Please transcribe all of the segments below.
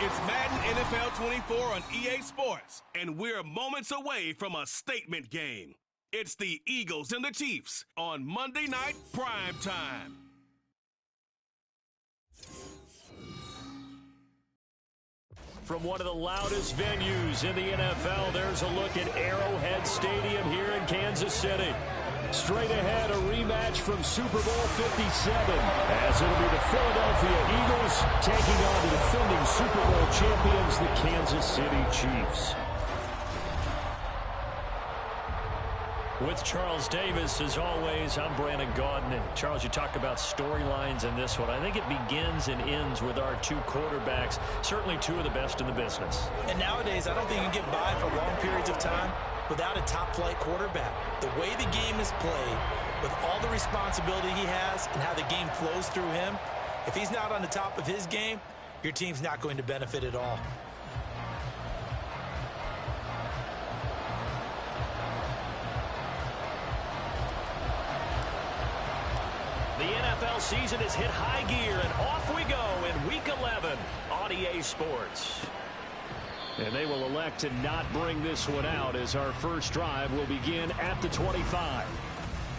It's Madden NFL 24 on EA Sports, and we're moments away from a statement game. It's the Eagles and the Chiefs on Monday Night Prime Time. From one of the loudest venues in the NFL, there's a look at Arrowhead Stadium here in Kansas City. Straight ahead, a rematch from Super Bowl 57, as it'll be the Philadelphia Eagles taking on the defending Super Bowl champions, the Kansas City Chiefs. With Charles Davis, as always, I'm Brandon Gaudin. And Charles, you talk about storylines in this one. I think it begins and ends with our two quarterbacks, certainly two of the best in the business. And nowadays, I don't think you can get by for long periods of time without a top-flight quarterback. The way the game is played, with all the responsibility he has and how the game flows through him, if he's not on the top of his game, your team's not going to benefit at all. The NFL season has hit high gear, and off we go in Week 11 on EA Sports. And they will elect to not bring this one out, as our first drive will begin at the 25.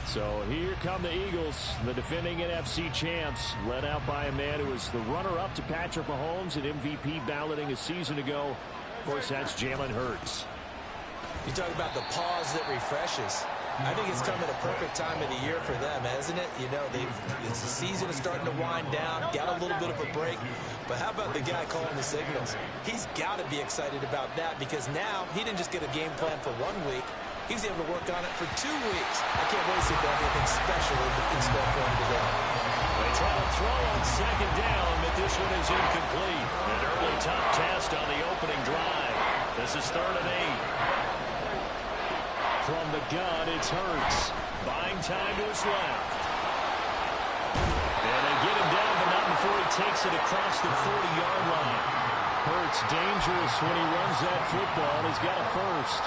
So here come the Eagles, the defending NFC champs, led out by a man who was the runner-up to Patrick Mahomes at MVP balloting a season ago. Of course, that's Jalen Hurts. You talk about the pause that refreshes. I think it's come at a perfect time of the year for them, hasn't it? You know, the season is starting to wind down, got a little bit of a break. But how about the guy calling the signals? He's got to be excited about that, because now he didn't just get a game plan for 1 week. He was able to work on it for 2 weeks. I can't wait to see if there's anything special in store for him today. They try to throw on second down, but this one is incomplete. An early tough test on the opening drive. This is 3rd and 8. From the gun, it's Hurts. Buying time to his left. And they get him down, but not before he takes it across the 40-yard line. Hurts dangerous when he runs that football. He's got a first.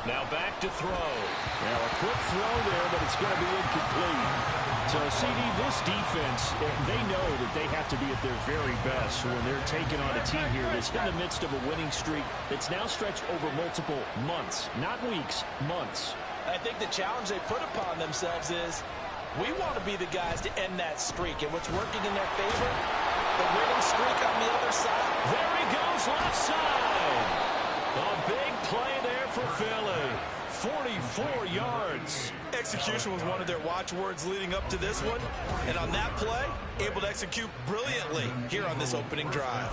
Now back to throw. Now a quick throw there, but it's going to be incomplete. So, CD, this defense, they know that they have to be at their very best when they're taking on a team here that's in the midst of a winning streak that's now stretched over multiple months, not weeks, months. I think the challenge they put upon themselves is, we want to be the guys to end that streak. And what's working in their favor? The winning streak on the other side. There he goes, left side. A big play there for Philly. 44 yards. Execution was one of their watchwords leading up to this one. And on that play, able to execute brilliantly here on this opening drive.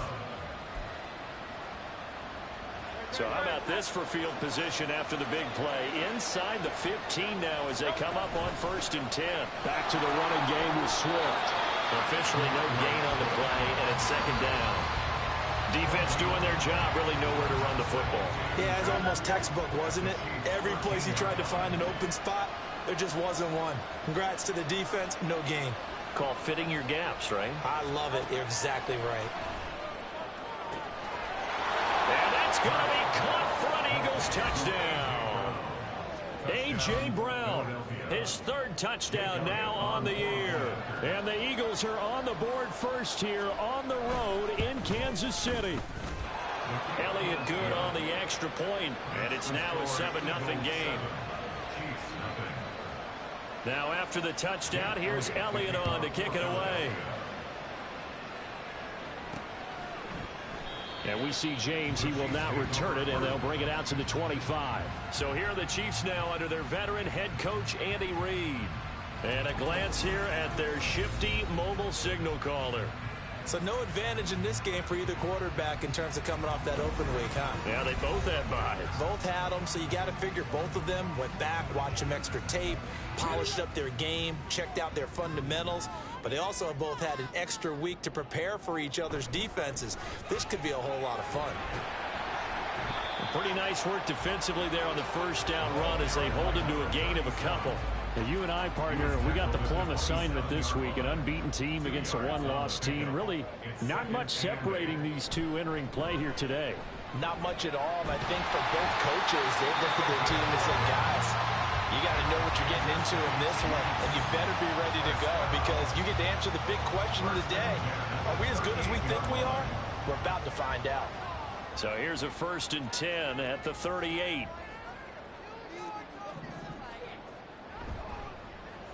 So how about this for field position after the big play? Inside the 15 now as they come up on 1st and 10. Back to the running game with Swift. Officially no gain on the play, and it's 2nd down. Defense doing their job, really nowhere to run the football. Yeah, it's almost textbook, wasn't it? Every place he tried to find an open spot, there just wasn't one. Congrats to the defense, no gain. Call fitting your gaps, right? I love it. You're exactly right. And that's going to be caught for an Eagles touchdown. A.J. Brown, his 3rd touchdown now on the year. And the Eagles are on the board first here on the road in Kansas City. Elliott good on the extra point, and it's now a 7-0 game. Now after the touchdown, here's Elliott on to kick it away. And we see James, he will not return it, and they'll bring it out to the 25. So here are the Chiefs now under their veteran head coach, Andy Reid. And a glance here at their shifty mobile signal caller. So no advantage in this game for either quarterback in terms of coming off that open week, huh? Yeah, they both had buys. Both had them, so you got to figure both of them went back, watched some extra tape, polished up their game, checked out their fundamentals. But they also have both had an extra week to prepare for each other's defenses. This could be a whole lot of fun. Pretty nice work defensively there on the 1st down run as they hold him to a gain of a couple. Now, you and I, partner, we got the plum assignment this week, an unbeaten team against a one-loss team. Really not much separating these two entering play here today. Not much at all, and I think for both coaches, they've looked at their team and said, guys, You got to know what you're getting into in this one, and you better be ready to go because you get to answer the big question of the day. Are we as good as we think we are? We're about to find out. So here's a 1st and 10 at the 38.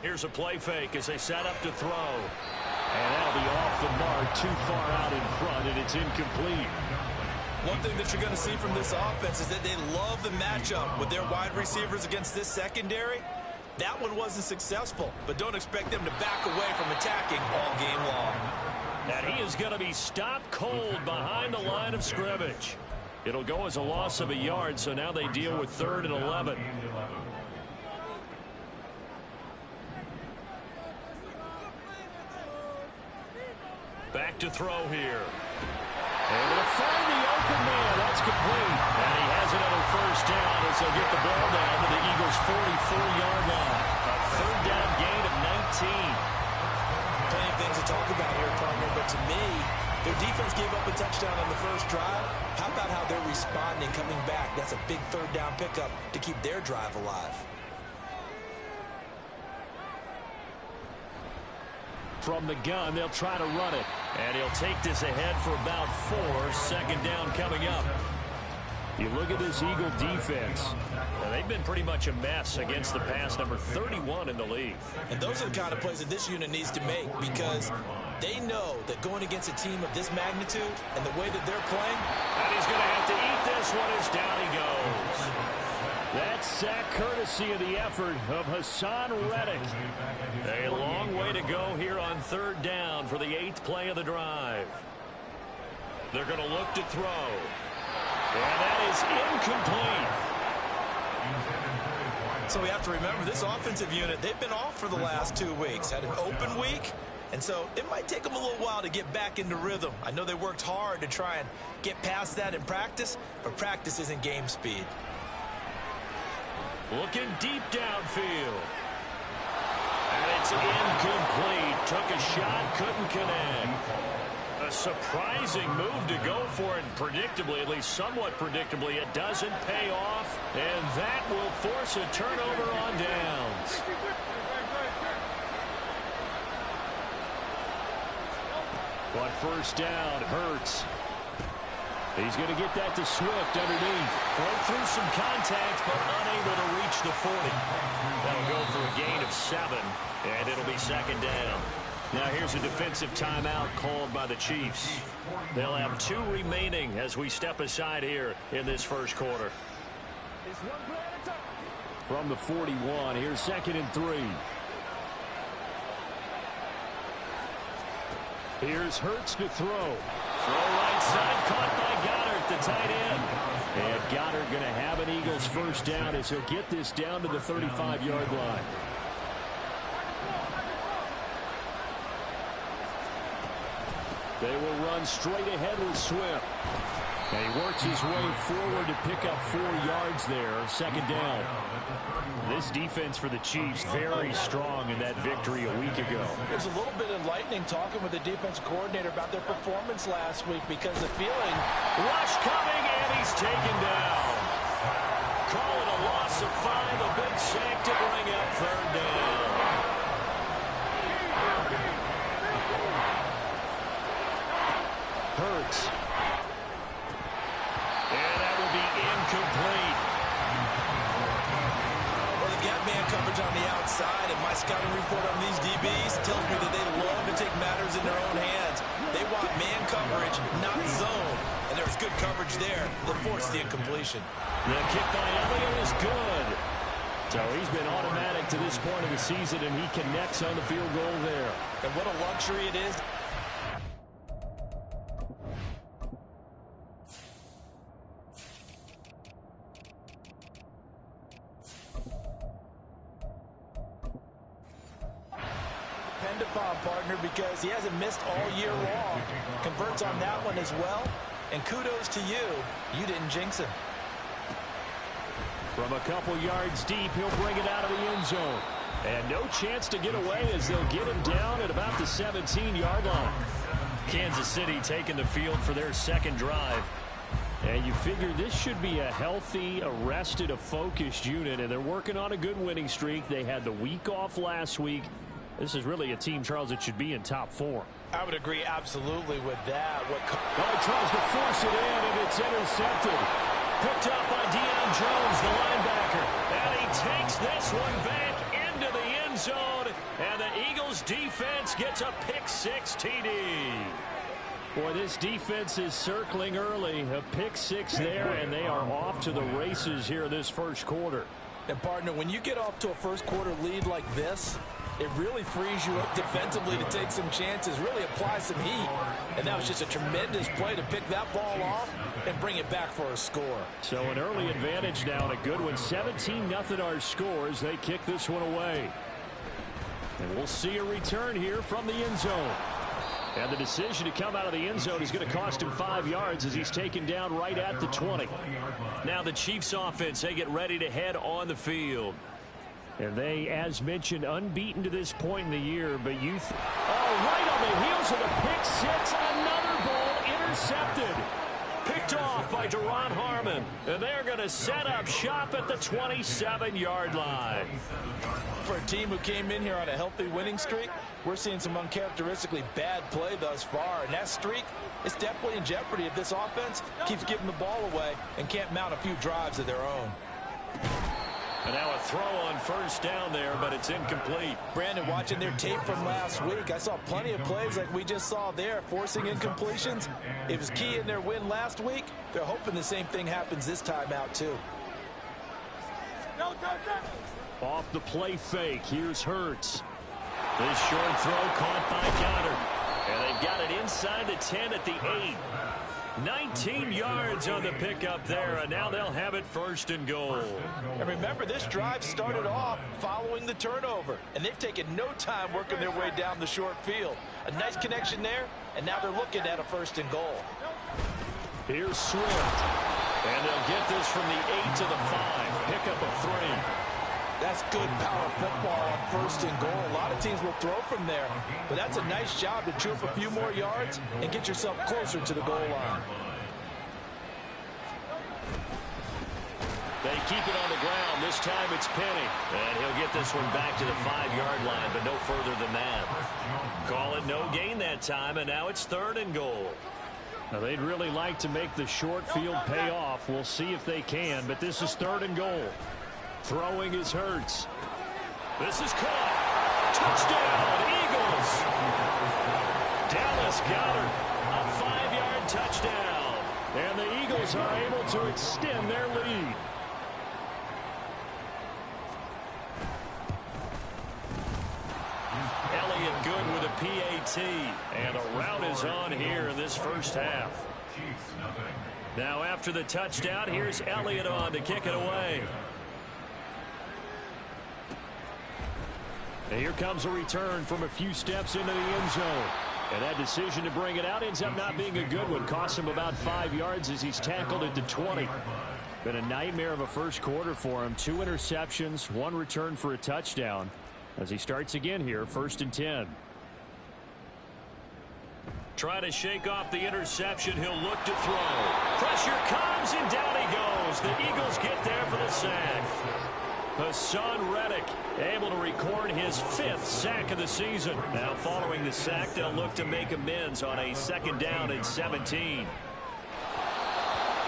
Here's a play fake as they set up to throw. And that'll be off the mark, too far out in front, and it's incomplete. One thing that you're going to see from this offense is that they love the matchup with their wide receivers against this secondary. That one wasn't successful, but don't expect them to back away from attacking all game long. And he is going to be stopped cold behind the line of scrimmage. It'll go as a loss of a yard, so now they deal with 3rd and 11. Back to throw here. Able to find the open man. That's complete. And he has another 1st down as they'll get the ball down to the Eagles' 44-yard line. A 3rd down gain of 19. Plenty of things to talk about here, partner, but to me, their defense gave up a touchdown on the first drive. How about how they're responding, coming back? That's a big 3rd down pickup to keep their drive alive. From the gun, they'll try to run it. And he'll take this ahead for about 4. 2nd down coming up. You look at this Eagle defense. Well, they've been pretty much a mess against the pass, number 31 in the league. And those are the kind of plays that this unit needs to make because they know that going against a team of this magnitude and the way that they're playing. And he's going to have to eat this one as down he goes. That sack courtesy of the effort of Hassan Reddick. A long way to go here on 3rd down for the 8th play of the drive. They're going to look to throw. And that is incomplete. So we have to remember this offensive unit, they've been off for the last 2 weeks. Had an open week. And so it might take them a little while to get back into rhythm. I know they worked hard to try and get past that in practice, but practice isn't game speed. Looking deep downfield. And it's incomplete. Took a shot, couldn't connect. A surprising move to go for it. Predictably, at least somewhat predictably, it doesn't pay off. And that will force a turnover on downs. But 1st down, Hurts. He's going to get that to Swift underneath. Broke through some contact, but unable to reach the 40. That'll go for a gain of 7, and it'll be 2nd down. Now here's a defensive timeout called by the Chiefs. They'll have 2 remaining as we step aside here in this 1st quarter. From the 41, here's 2nd and 3. Here's Hurts to throw. Throw right side, caught by Goddard, the tight end. And Goddard going to have an Eagles 1st down as he'll get this down to the 35-yard line. They will run straight ahead with Swift. And he works his way forward to pick up 4 yards there. 2nd down. This defense for the Chiefs very strong in that victory a week ago. It was a little bit enlightening talking with the defense coordinator about their performance last week because the feeling. Rush coming, and he's taken down. Call it a loss of 5. A big sack to bring up 3rd down. Hurts. And that will be incomplete. Well, they've got man coverage on the outside, and my scouting report on these DBs tells me that they love to take matters in their own hands. They want man coverage, not zone. And there's good coverage there that forced the incompletion. The kick by Elliott is good. So he's been automatic to this point of the season, and he connects on the field goal there. And what a luxury it is. Depend upon, partner, because he hasn't missed all year long. Converts on that one as well. And kudos to you. You didn't jinx him. From a couple yards deep, he'll bring it out of the end zone. And no chance to get away as they'll get him down at about the 17-yard line. Kansas City taking the field for their 2nd drive. And you figure this should be a healthy, a focused unit, and they're working on a good winning streak. They had the week off last week. This is really a team, Charles, that should be in top 4. I would agree absolutely with that. He tries to force it in, and it's intercepted. Picked up by Deion Jones, the linebacker. And he takes this one back into the end zone. And the Eagles defense gets a pick-6 TD. Boy, this defense is circling early. A pick-6 there, and they are off to the races here this first quarter. And, partner, when you get off to a first-quarter lead like this, it really frees you up defensively to take some chances, really apply some heat. And that was just a tremendous play to pick that ball off and bring it back for a score. So an early advantage now, and a good one. 17-0 our score as they kick this one away. And we'll see a return here from the end zone. And the decision to come out of the end zone is going to cost him 5 yards as he's taken down right at the 20. Now the Chiefs offense, they get ready to head on the field. And they, as mentioned, unbeaten to this point in the year, but right on the heels of the pick-6, another ball intercepted. Picked off by Duron Harmon, and they're going to set up shop at the 27-yard line. For a team who came in here on a healthy winning streak, we're seeing some uncharacteristically bad play thus far, and that streak is definitely in jeopardy if this offense keeps giving the ball away and can't mount a few drives of their own. And now a throw on first down there, but it's incomplete. Brandon, watching their tape from last week, I saw plenty of plays like we just saw there, forcing incompletions. It was key in their win last week. They're hoping the same thing happens this time out, too. Off the play fake, here's Hurts. This short throw caught by Goddard. And they've got it inside the 10 at the 8. 19 yards on the pickup there, and now they'll have it first and goal. And remember, this drive started off following the turnover, and they've taken no time working their way down the short field. A nice connection there, and now they're looking at a first and goal. Here's Swift, and they'll get this from the 8 to the 5, pickup of 3. That's good power football on first and goal. A lot of teams will throw from there, but that's a nice job to chew up a few more yards and get yourself closer to the goal line. They keep it on the ground. This time it's Penny, and he'll get this one back to the 5-yard line, but no further than that. Call it no gain that time, and now it's 3rd and goal. Now, they'd really like to make the short field pay off. We'll see if they can, but this is 3rd and goal. Throwing is Hurts. This is caught. Touchdown, Eagles. Dallas Goedert, a 5-yard touchdown. And the Eagles are able to extend their lead. Elliott good with a PAT. And a rout is on here in this first half. Now after the touchdown, here's Elliott on to kick it away. And here comes a return from a few steps into the end zone. And that decision to bring it out ends up not being a good one. Costs him about 5 yards as he's tackled at the 20. Been a nightmare of a first quarter for him. 2 interceptions, 1 return for a touchdown. As he starts again here, 1st and 10. Try to shake off the interception. He'll look to throw. Pressure comes, and down he goes. The Eagles get there for the sack. Hassan Reddick able to record his 5th sack of the season. Now following the sack, they'll look to make amends on a 2nd down and 17.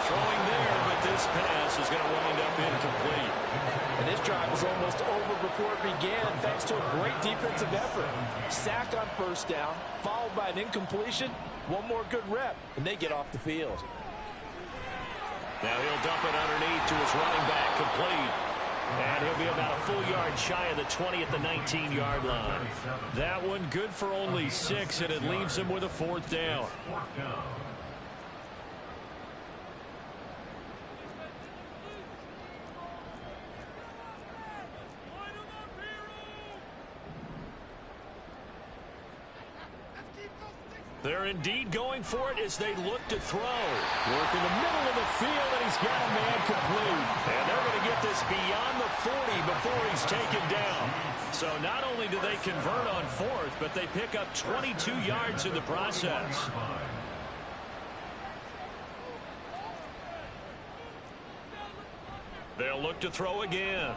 Throwing there, but this pass is going to wind up incomplete. And this drive was almost over before it began thanks to a great defensive effort. Sack on first down, followed by an incompletion. One more good rep, and they get off the field. Now he'll dump it underneath to his running back, complete. And he'll be about a full yard shy of the 20 at the 19-yard line. That one good for only 6, and it leaves him with a 4th down. They're indeed going for it as they look to throw. Work in the middle of the field, and he's got a man complete. And they're going to get this beyond the 40 before he's taken down. So not only do they convert on 4th, but they pick up 22 yards in the process. They'll look to throw again.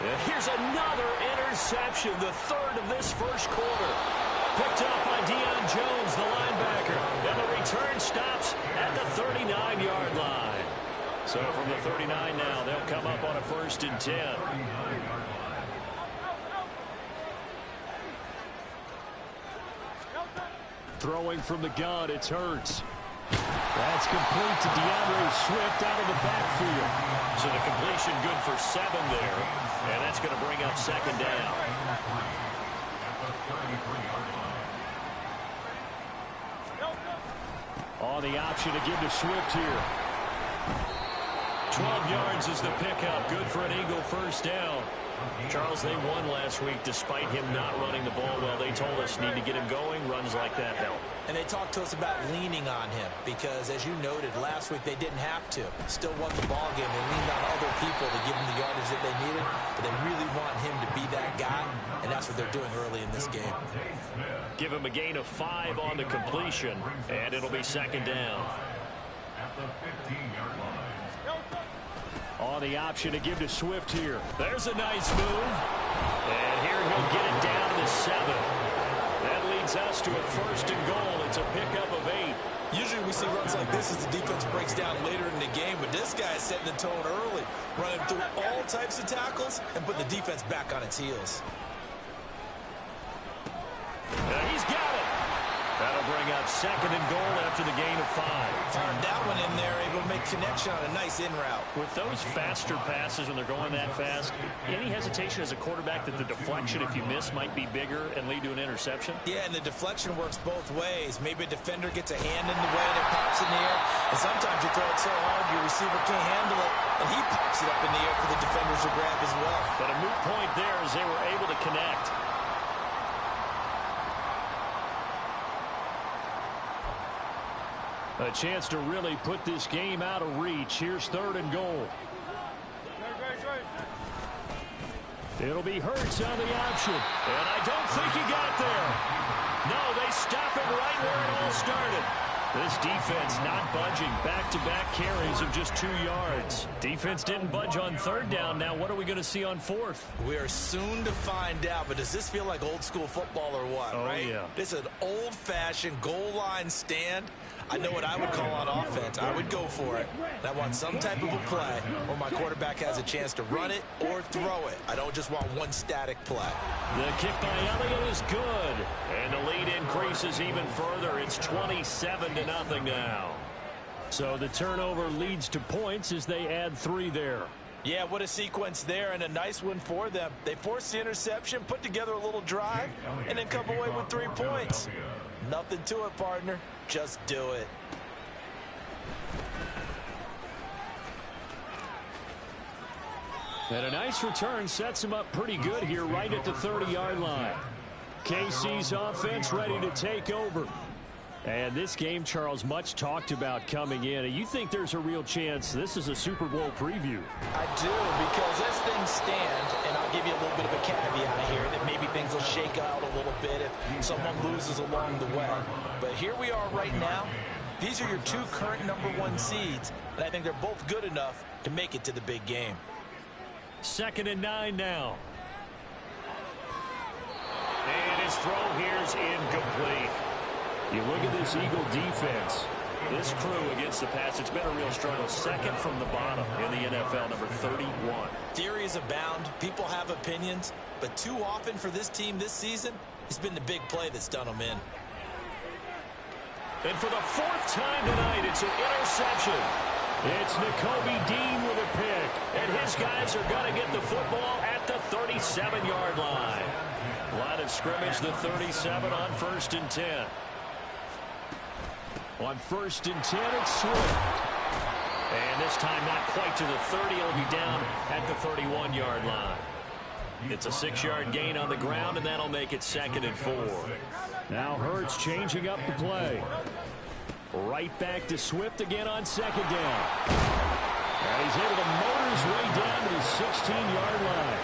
And here's another interception, the third of this first quarter. Picked up by Deion Jones, the linebacker. And the return stops at the 39-yard line. So from the 39 now, they'll come up on a 1st and 10. Throwing from the gun, it's Hurts. That's complete to DeAndre Swift out of the backfield. So the completion good for 7 there. And that's going to bring up 2nd down. On the option to give to Swift here. 12 yards is the pickup. Good for an Eagle 1st down. Charles, they won last week despite him not running the ball well. They told us need to get him going. Runs like that help. And they talked to us about leaning on him because, as you noted, last week they didn't have to. Still won the ball game. They leaned on other people to give him the yardage that they needed, but they really want him to be that guy, and that's what they're doing early in this game. Give him a gain of 5 on the completion, and it'll be 2nd down. On the option to give to Swift here. There's a nice move. And here he'll get it down to 7. That leads us to a 1st and goal. It's a pickup of 8. Usually we see runs like this as the defense breaks down later in the game, but this guy is setting the tone early, running through all types of tackles and putting the defense back on its heels. He's got it. That'll bring up 2nd and goal after the gain of 5. Fired that one in there, able to make connection on a nice in route. With those faster passes when they're going that fast, any hesitation as a quarterback that the deflection, if you miss, might be bigger and lead to an interception? Yeah, and the deflection works both ways. Maybe a defender gets a hand in the way and it pops in the air, and sometimes you throw it so hard your receiver can't handle it, and he pops it up in the air for the defenders to grab as well. But a moot point there as they were able to connect. A chance to really put this game out of reach. Here's 3rd and goal. It'll be Hurts on the option. And I don't think he got there. No, they stop him right where it all started. This defense not budging. Back-to-back carries of just 2 yards. Defense didn't budge on 3rd down. Now what are we going to see on 4th? We are soon to find out, but does this feel like old school football or what, right? Yeah. This is an old-fashioned goal line stand. I know what I would call on offense. I would go for it. And I want some type of a play where my quarterback has a chance to run it or throw it. I don't just want one static play. The kick by Elliott is good. And the lead increases even further. It's 27-0 now. So the turnover leads to points as they add 3 there. Yeah, what a sequence there, and a nice one for them. They forced the interception, put together a little drive, and then come away with 3 points. Nothing to it, partner. Just do it. And a nice return sets him up pretty good here right at the 30-yard line. KC's offense ready to take over. And this game, Charles, much talked about coming in. You think there's a real chance this is a Super Bowl preview? I do, because as things stand, and I'll give you a little bit of a caveat here, that maybe things will shake out a little bit if someone loses along the way. But here we are right now. These are your 2 current #1 seeds, and I think they're both good enough to make it to the big game. 2nd and 9 now. And his throw here's incomplete. You look at this Eagle defense. This crew against the pass, it's been a real struggle. 2nd from the bottom in the NFL, number 31. Theories abound. People have opinions. But too often for this team this season, it's been the big play that's done them in. And for the 4th time tonight, it's an interception. It's Nakobe Dean with a pick. And his guys are going to get the football at the 37-yard line. Line of scrimmage, the 37 on 1st and 10. On 1st and 10, it's Swift. And this time not quite to the 30. It'll be down at the 31-yard line. It's a 6-yard gain on the ground, and that'll make it 2nd and 4. Now Hurts changing up the play. Right back to Swift again on 2nd down. And he's able to motor his way down to the 16-yard line.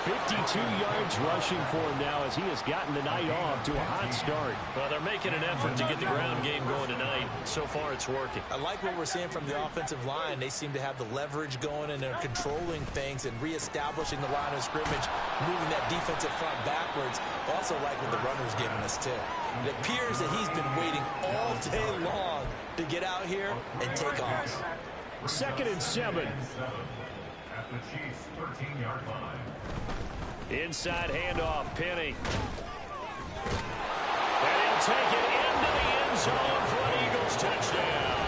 52 yards rushing for him now as he has gotten the night off to a hot start. Well, they're making an effort to get the ground game going tonight. So far, it's working. I like what we're seeing from the offensive line. They seem to have the leverage going, and they're controlling things and reestablishing the line of scrimmage, moving that defensive front backwards. Also like what the runner's giving us, too. It appears that he's been waiting all day long to get out here and take off. 2nd and 7. At the Chiefs' 13-yard line. Inside handoff, Penny. And he'll take it into the end zone for an Eagles touchdown.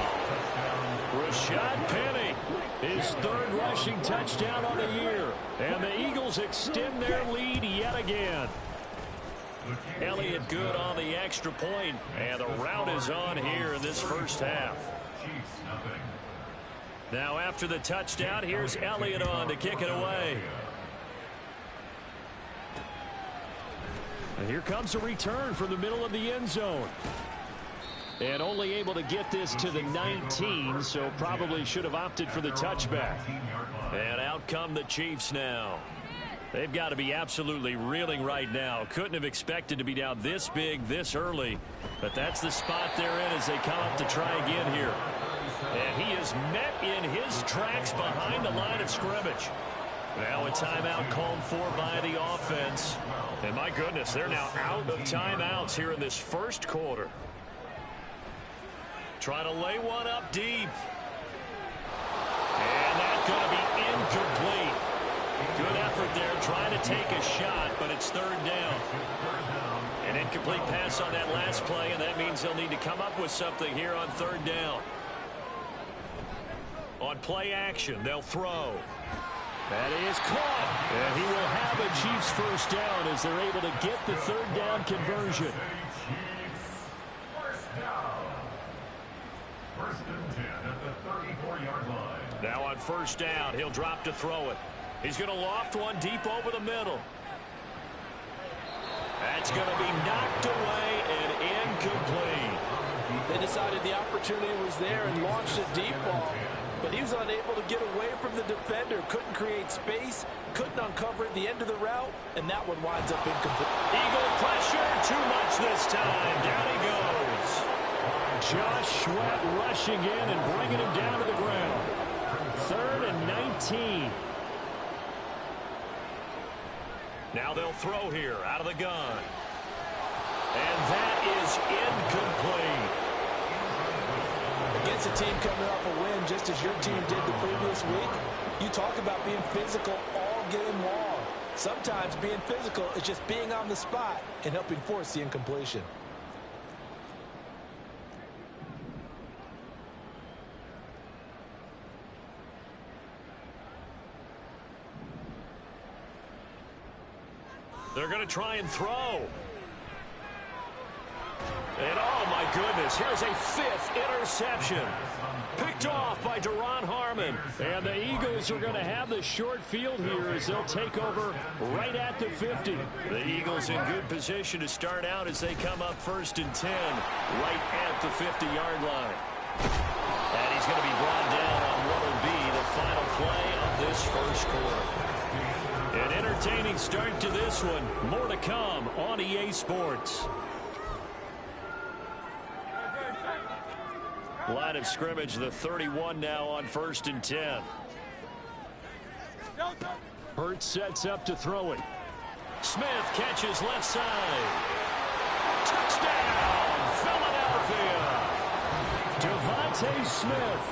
Rashad Penny, his 3rd rushing touchdown on the year. And the Eagles extend their lead yet again. Elliott good on the extra point, and the route is on here in this first half. Chiefs nothing. Now after the touchdown, here's Elliott on to kick it away. And here comes a return from the middle of the end zone. And only able to get this to the 19, so probably should have opted for the touchback. And out come the Chiefs now. They've got to be absolutely reeling right now. Couldn't have expected to be down this big this early. But that's the spot they're in as they come up to try again here. And he is met in his tracks behind the line of scrimmage. Now a timeout called for by the offense. And my goodness, they're now out of timeouts here in this first quarter. Trying to lay one up deep. And that's going to be incomplete. Good effort there trying to take a shot, but it's 3rd down. An incomplete pass on that last play, and that means they'll need to come up with something here on 3rd down. On play action, they'll throw. That is caught. And he will have a Chiefs first down as they're able to get the 3rd down conversion. First down. 1st and 10 at the 34-yard line. Now on 1st down, he'll drop to throw it. He's going to loft one deep over the middle. That's going to be knocked away and incomplete. They decided the opportunity was there and launched a deep ball. But he was unable to get away from the defender. Couldn't create space. Couldn't uncover at the end of the route. And that one winds up incomplete. Eagle pressure. Too much this time. Down he goes. Josh Sweat rushing in and bringing him down to the ground. 3rd and 19. Now they'll throw here out of the gun. And that is incomplete. Against a team coming off a win just as your team did the previous week, you talk about being physical all game long. Sometimes being physical is just being on the spot and helping force the incompletion. They're going to try and throw. And oh my goodness, here's a 5th interception. Picked off by Duron Harmon. And the Eagles are going to have the short field here as they'll take over right at the 50. The Eagles in good position to start out as they come up 1st and 10 right at the 50-yard line. And he's going to be brought down on what will be the final play of this first quarter. An entertaining start to this one. More to come on EA Sports. Line of scrimmage, the 31 now on 1st and 10. Hurts sets up to throw it. Smith catches left side. Touchdown, Philadelphia. Devontae Smith,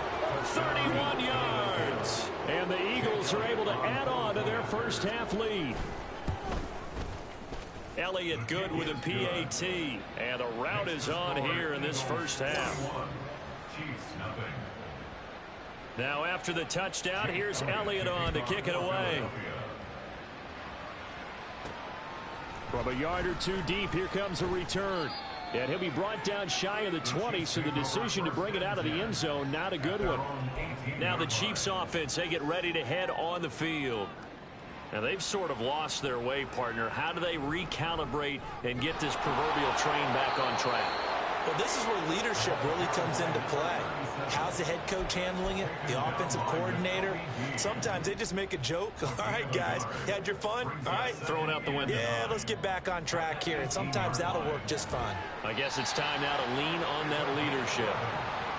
31 yards. And the Eagles are able to add on to their first half lead. Elliott good with a PAT. And the route is on here in this first half. Now after the touchdown, here's Elliott on to kick it away. From a yard or two deep, here comes a return. And he'll be brought down shy of the 20, so the decision to bring it out of the end zone, not a good one. Now the Chiefs offense, they get ready to head on the field. Now they've sort of lost their way, partner. How do they recalibrate and get this proverbial train back on track? Well, this is where leadership really comes into play. How's the head coach handling it? The offensive coordinator? Sometimes they just make a joke. All right, guys, you had your fun? All right. Throw it out the window. Yeah, let's get back on track here. And sometimes that'll work just fine. I guess it's time now to lean on that leadership.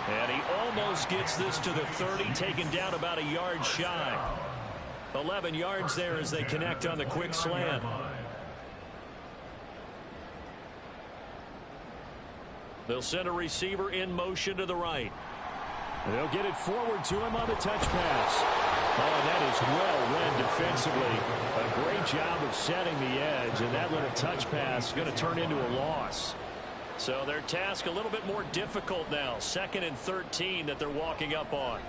And he almost gets this to the 30, taken down about a yard shy. 11 yards there as they connect on the quick slant. They'll send a receiver in motion to the right. They'll get it forward to him on the touch pass. Oh, that is well read defensively. A great job of setting the edge, and that little touch pass is going to turn into a loss. So their task a little bit more difficult now. 2nd and 13 that they're walking up on.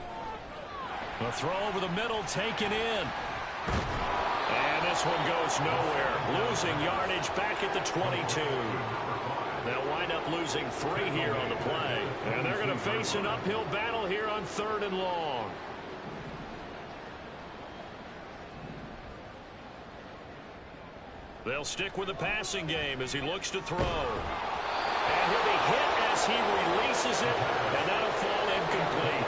A throw over the middle taken in. And this one goes nowhere. Losing yardage back at the 22. They'll wind up losing 3 here on the play. And they're going to face an uphill battle here on 3rd and long. They'll stick with the passing game as he looks to throw. And he'll be hit as he releases it, and that'll fall incomplete.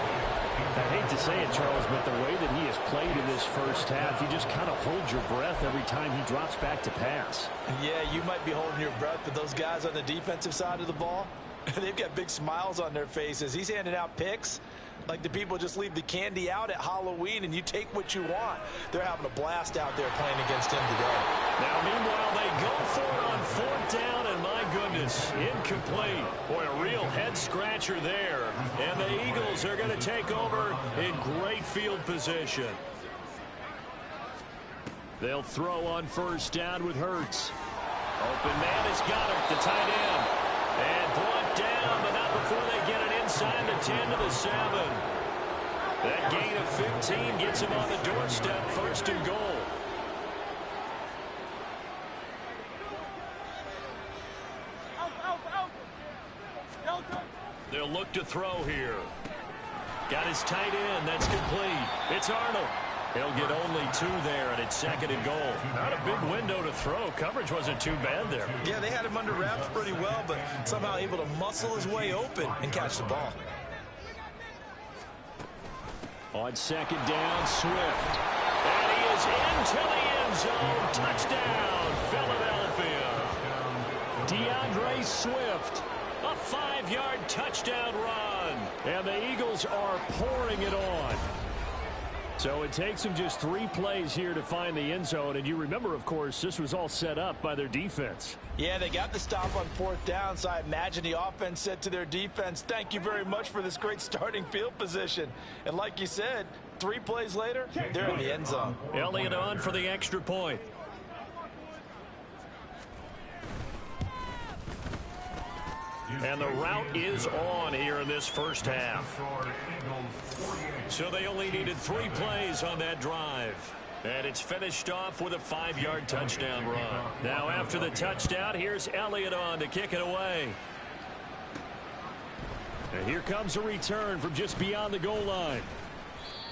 I hate to say it, Charles, but the way that he has played in this first half, you just kind of hold your breath every time he drops back to pass. Yeah, you might be holding your breath, but those guys on the defensive side of the ball, they've got big smiles on their faces. He's handing out picks like the people just leave the candy out at Halloween and you take what you want. They're having a blast out there playing against him today. Now, meanwhile, they go for it on 4th down, and my goodness, incomplete. Boy, a real head-scratcher there. And the Eagles are going to take over in great field position. They'll throw on 1st down with Hurts. Open man has got him, the tight end. And brought down, but not before they get it inside the 10 to the 7. That gain of 15 gets him on the doorstep, 1st and goal. They'll look to throw here. Got his tight end. That's complete. It's Arnold. He'll get only 2 there, and it's 2nd and goal. Not a big window to throw. Coverage wasn't too bad there. Yeah, they had him under wraps pretty well, but somehow able to muscle his way open and catch the ball. On 2nd down, Swift. And he is into the end zone. Touchdown, Philadelphia. DeAndre Swift. A 5-yard touchdown run. And the Eagles are pouring it on. So it takes them just 3 plays here to find the end zone. And you remember, of course, this was all set up by their defense. Yeah, they got the stop on 4th down, so I imagine the offense said to their defense, thank you very much for this great starting field position. And like you said, 3 plays later, they're in the end zone. Elliott on for the extra point. And the route is on here in this first half. So they only needed 3 plays on that drive. And it's finished off with a 5-yard touchdown run. Now after the touchdown, here's Elliott on to kick it away. And here comes a return from just beyond the goal line.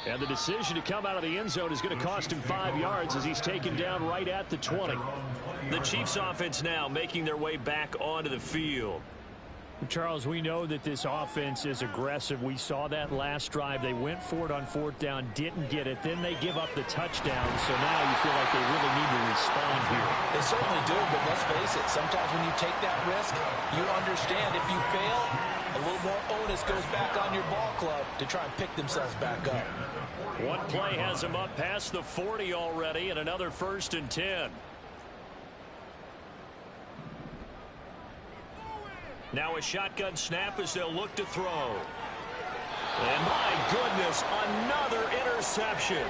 And the decision to come out of the end zone is going to cost him 5 yards as he's taken down right at the 20. The Chiefs offense now making their way back onto the field. Charles, we know that this offense is aggressive. We saw that last drive. They went for it on 4th down, didn't get it. Then they give up the touchdown. So now you feel like they really need to respond here. They certainly do, but let's face it, sometimes when you take that risk, you understand if you fail, a little more onus goes back on your ball club to try and pick themselves back up. One play has them up past the 40 already, and another 1st and 10. Now a shotgun snap as they'll look to throw. And my goodness, another interception.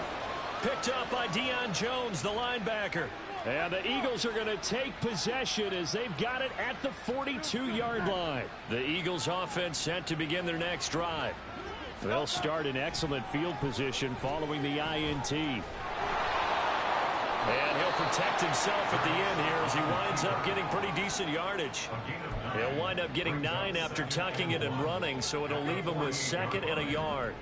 Picked up by Deion Jones, the linebacker. And the Eagles are going to take possession as they've got it at the 42-yard line. The Eagles offense set to begin their next drive. They'll start in excellent field position following the INT. And he'll protect himself at the end here as he winds up getting pretty decent yardage. He'll wind up getting 9 after tucking it and running, so it'll leave him with 2nd and a yard.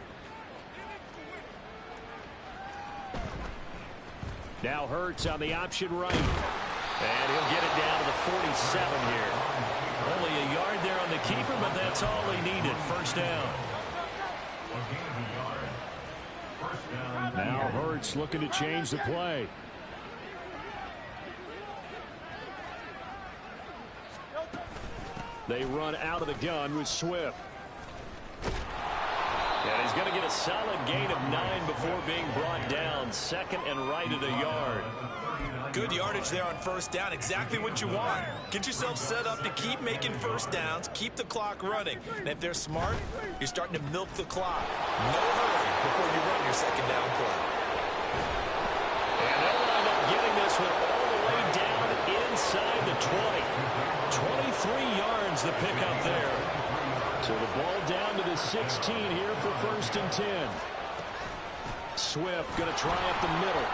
Now Hurts on the option right. And he'll get it down to the 47 here. Only a yard there on the keep him, but that's all he needed. First down. Now Hurts looking to change the play. They run out of the gun with Swift. And he's going to get a solid gain of 9 before being brought down. Second and right at a yard. Good yardage there on first down. Exactly what you want. Get yourself set up to keep making first downs, keep the clock running. And if they're smart, you're starting to milk the clock. No hurry before you run your second down play. And they'll wind up getting this one all the way down inside the 20. 23 yards the pickup there. So the ball down to the 16 here for first and 10. Swift going to try up the middle.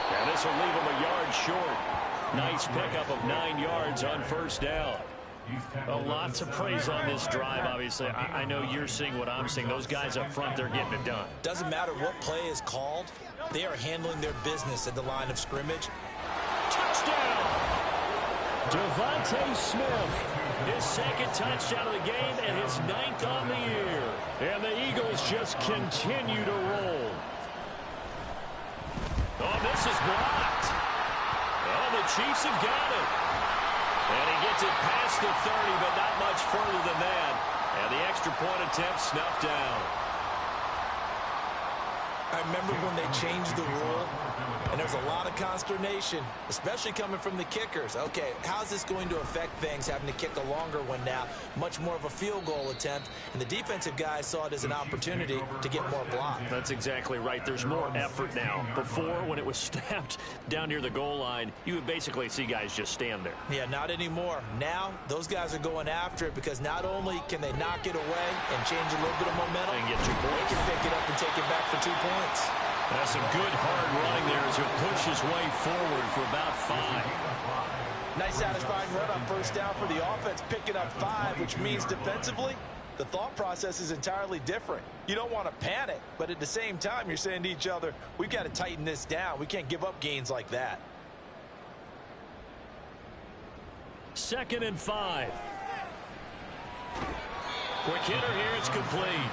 And this will leave him a yard short. Nice pickup of 9 yards on first down. Well, lots of praise on this drive, obviously. I know you're seeing what I'm seeing. Those guys up front, they're getting it done. Doesn't matter what play is called. They are handling their business at the line of scrimmage. Touchdown! Devontae Smith. His second touchdown of the game and his 9th on the year. And the Eagles just continue to roll. Oh, this is blocked. Oh, the Chiefs have got it. And he gets it past the 30, but not much further than that. And the extra point attempt snuffed down. I remember when they changed the rule, and there's a lot of consternation, especially coming from the kickers. Okay, how's this going to affect things, having to kick a longer one now? Much more of a field goal attempt, and the defensive guys saw it as an opportunity to get more block. That's exactly right. There's more effort now. Before, when it was snapped down near the goal line, you would basically see guys just stand there. Yeah, not anymore. Now, those guys are going after it because not only can they knock it away and change a little bit of momentum, And get 2 points. they can pick it up and take it back for 2 points. That's some good hard running there as he'll push his way forward for about 5. Nice satisfying run on first down for the offense, picking up 5, which means defensively, the thought process is entirely different. You don't want to panic, but at the same time, you're saying to each other, we've got to tighten this down. We can't give up gains like that. 2nd and 5. Quick hitter here, it's complete.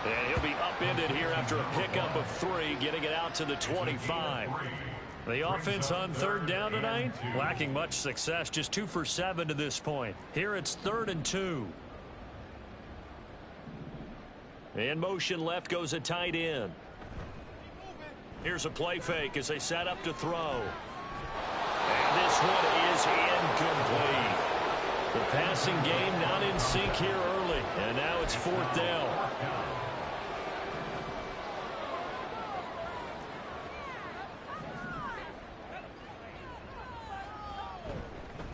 And he'll be upended here after a pickup of 3, getting it out to the 25. The offense on third down tonight, lacking much success, just 2 for 7 to this point. Here it's 3rd and 2. In motion left goes a tight end. Here's a play fake as they set up to throw. And this one is incomplete. The passing game not in sync here early, and now it's 4th down.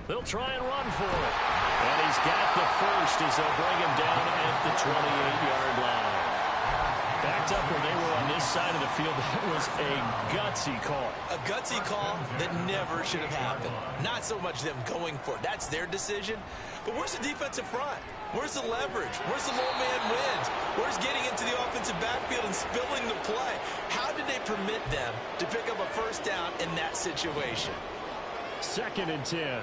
They'll try and run for it. And he's got the first as they'll bring him down at the 28-yard line. Backed up when they were on this side of the field, that was a gutsy call. A gutsy call that never should have happened. Not so much them going for it. That's their decision. But where's the defensive front? Where's the leverage? Where's the low man wins? Where's getting into the offensive backfield and spilling the play? How did they permit them to pick up a first down in that situation? 2nd and 10.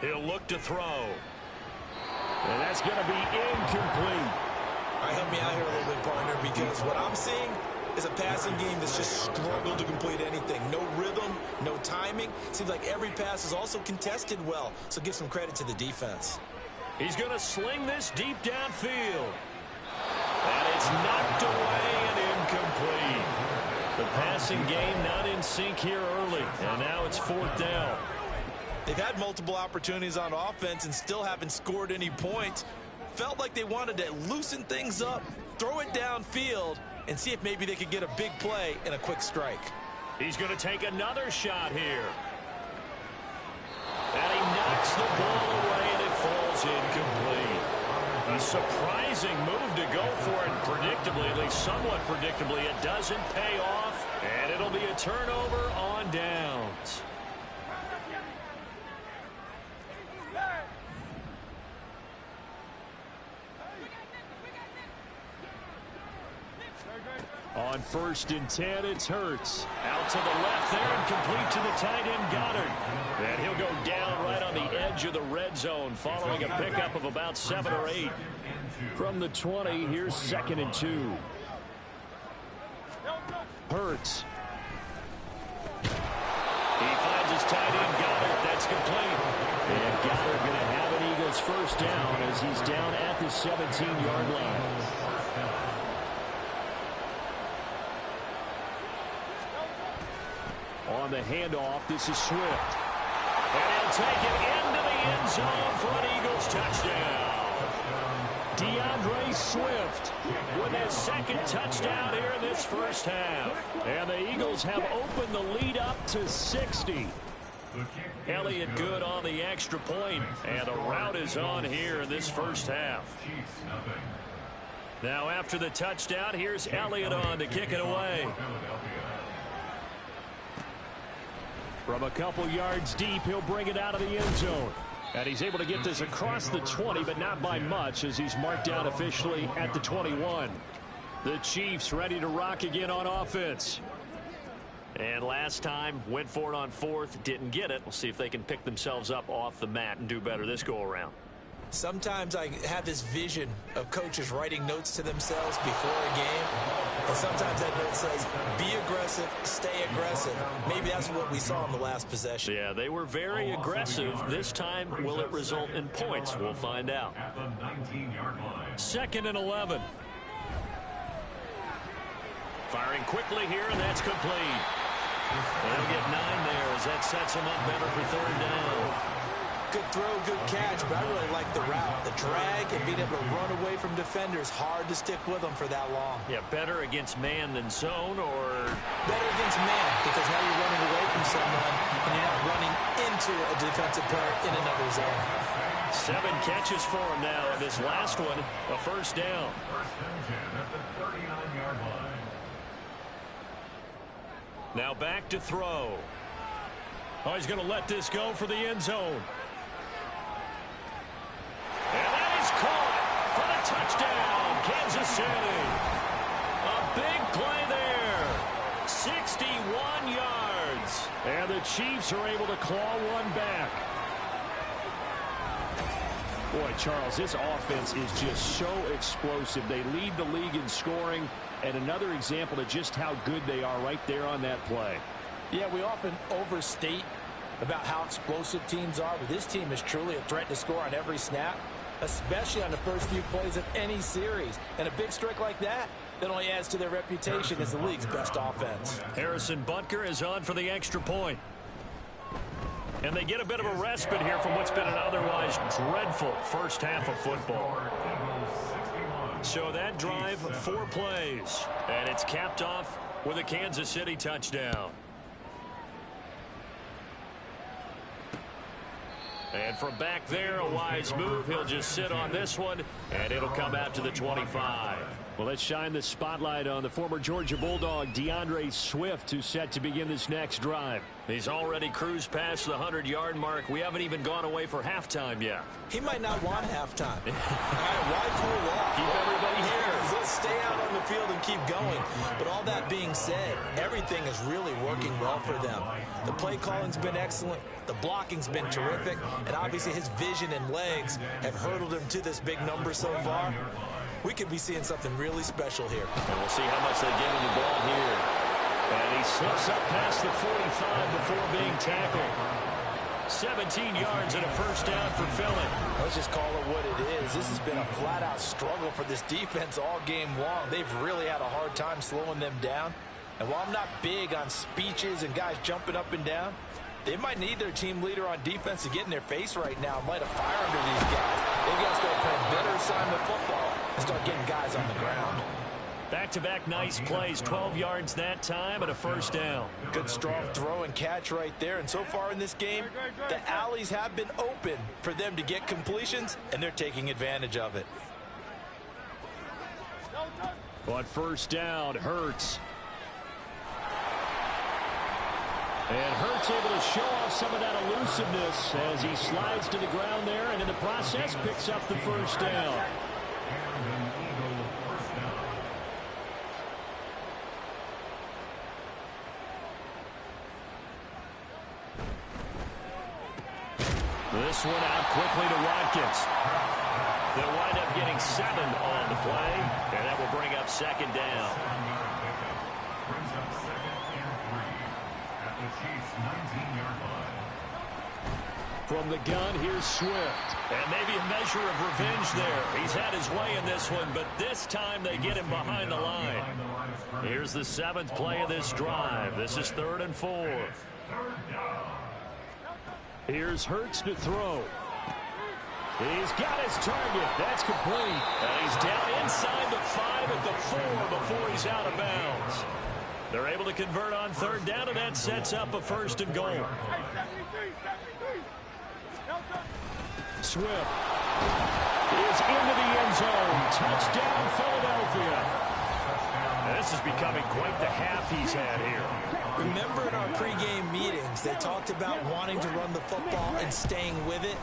He'll look to throw. And that's going to be incomplete. All right, help me out here a little bit, partner, because what I'm seeing is a passing game that's just struggled to complete anything. No rhythm, no timing. Seems like every pass is also contested well, so give some credit to the defense. He's going to sling this deep downfield. And it's knocked away and incomplete. The passing game not in sync here early, and now it's 4th down. They've had multiple opportunities on offense and still haven't scored any points. Felt like they wanted to loosen things up, throw it downfield, and see if maybe they could get a big play and a quick strike. He's going to take another shot here. And he knocks the ball away, and it falls incomplete. A surprising move to go for it, predictably, at least somewhat predictably. It doesn't pay off, and it'll be a turnover on downs. On 1st and 10, it's Hurts. Out to the left there and complete to the tight end Goddard. And he'll go down right on the edge of the red zone following a pickup of about 7 or 8. From the 20, here's 2nd and 2. Hurts. He finds his tight end Goddard. That's complete. And Goddard going to have an Eagles first down as he's down at the 17-yard line. On the handoff, this is Swift. And he'll take it into the end zone for an Eagles touchdown. DeAndre Swift with his 2nd touchdown here in this first half. And the Eagles have opened the lead up to 60. Elliott good on the extra point, and the route is on here in this first half. Now after the touchdown, here's Elliott on to kick it away. From a couple yards deep, he'll bring it out of the end zone. And he's able to get this across the 20, but not by much, as he's marked down officially at the 21. The Chiefs ready to rock again on offense. And last time, went for it on 4th, didn't get it. We'll see if they can pick themselves up off the mat and do better this go-around. Sometimes I have this vision of coaches writing notes to themselves before a game. And sometimes that note says, be aggressive, stay aggressive. Maybe that's what we saw in the last possession. Yeah, they were very aggressive. This time, will it result in points? We'll find out. 2nd and 11. Firing quickly here, and that's complete. They'll get 9 there as that sets them up better for 3rd down. Good throw, good catch, but I really like the route. The drag and being able to run away from defenders, hard to stick with them for that long. Yeah, better against man than zone, or better against man, because now you're running away from someone and you're not running into a defensive player in another zone. 7 catches for him now, and this last one, a first down. 1st and 10 at the 39-yard line. Now back to throw. Oh, he's going to let this go for the end zone. And that is caught for the touchdown, Kansas City. A big play there. 61 yards. And the Chiefs are able to claw one back. Boy, Charles, this offense is just so explosive. They lead the league in scoring, and another example of just how good they are right there on that play. Yeah, we often overstate about how explosive teams are, but this team is truly a threat to score on every snap, especially on the first few plays of any series. And a big strike like that only adds to their reputation as the league's best offense. Harrison Butker is on for the extra point. And they get a bit of a respite here from what's been an otherwise dreadful first half of football. So that drive, 4 plays. And it's capped off with a Kansas City touchdown. And from back there, a wise move. He'll just sit on this one, and it'll come out to the 25. Well, let's shine the spotlight on the former Georgia Bulldog, DeAndre Swift, who's set to begin this next drive. He's already cruised past the 100-yard mark. We haven't even gone away for halftime yet. He might not want halftime. All right, why cool off? Keep everybody here. Let's stay out on the field and keep going. But all that being said, everything is really working well for them. The play calling's been excellent. The blocking's been terrific. And obviously his vision and legs have hurdled him to this big number so far. We could be seeing something really special here. And we'll see how much they give him the ball here. And he slips up past the 45 before being tackled. 17 yards and a first down for Philly. Let's just call it what it is. This has been a flat-out struggle for this defense all game long. They've really had a hard time slowing them down. And while I'm not big on speeches and guys jumping up and down, they might need their team leader on defense to get in their face right now and light a fire under these guys. They've got to start playing better assignment football and start getting guys on the ground. Back-to-back nice plays, 12 yards that time and a first down. Good strong throw and catch right there. And so far in this game, the alleys have been open for them to get completions, and they're taking advantage of it. On first down, Hurts. And Hurts able to show off some of that elusiveness as he slides to the ground there, and in the process picks up the first down. This one out quickly to Watkins. They'll wind up getting 7 on the play, and that will bring up second down. Brings up 2nd and 3 at the Chiefs' 19-yard line. From the gun, here's Swift. And maybe a measure of revenge there. He's had his way in this one, but this time they get him behind the line. Here's the 7th play of this drive. This is 3rd and 4. Here's Hurts to throw. He's got his target. That's complete. And he's down inside the 5 at the 4 before he's out of bounds. They're able to convert on 3rd down, and that sets up a 1st and goal. Swift is into the end zone. Touchdown, Philadelphia. This is becoming quite the half he's had here. Remember in our pregame meetings, they talked about wanting to run the football and staying with it.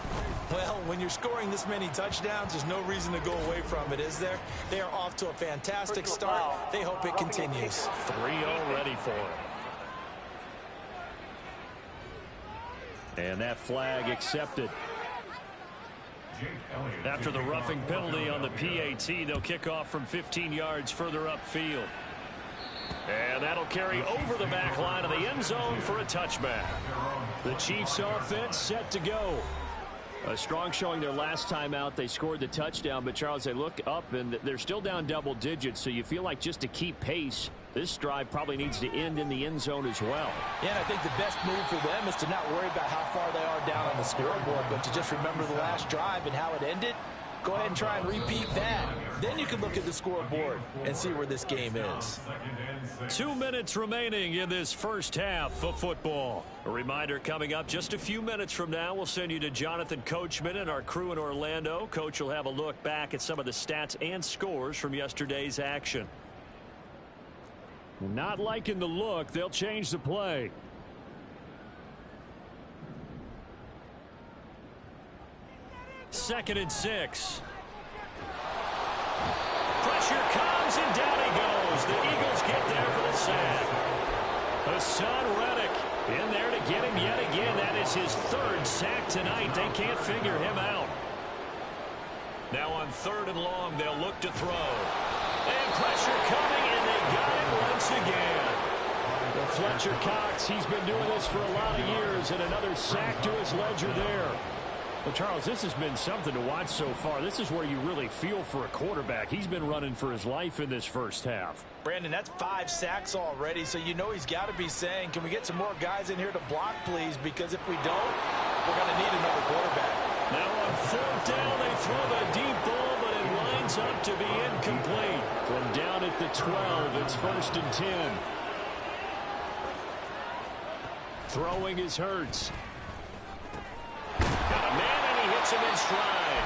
Well, when you're scoring this many touchdowns, there's no reason to go away from it, is there? They are off to a fantastic start. They hope it continues. 3 already for him. And that flag accepted. After the roughing penalty on the PAT, they'll kick off from 15 yards further upfield. And that'll carry over the back line of the end zone for a touchback. The Chiefs offense set to go. A strong showing their last time out. They scored the touchdown, but Charles, they look up and they're still down double digits, so you feel like just to keep pace, this drive probably needs to end in the end zone as well. Yeah, and I think the best move for them is to not worry about how far they are down on the scoreboard, but to just remember the last drive and how it ended. Go ahead and try and repeat that. Then you can look at the scoreboard and see where this game is. 2 minutes remaining in this first half of football. A reminder coming up just a few minutes from now, we'll send you to Jonathan Coachman and our crew in Orlando. Coach will have a look back at some of the stats and scores from yesterday's action. Not liking the look. They'll change the play. Second and 6. Pressure comes and down he goes. The Eagles get there for the sack. Hassan Reddick in there to get him yet again. That is his 3rd sack tonight. They can't figure him out. Now on 3rd and long, they'll look to throw. And pressure coming, and they got him once again. Well, Fletcher Cox, he's been doing this for a lot of years, and another sack to his ledger there. Well, Charles, this has been something to watch so far. This is where you really feel for a quarterback. He's been running for his life in this first half. Brandon, that's 5 sacks already, so you know he's got to be saying, can we get some more guys in here to block, please? Because if we don't, we're going to need another quarterback. Now on 4th down, they throw the deep ball, but it lines up to be incomplete. From down at the 12, it's 1st and 10. Throwing is Hurts. Got a man, and he hits him in stride.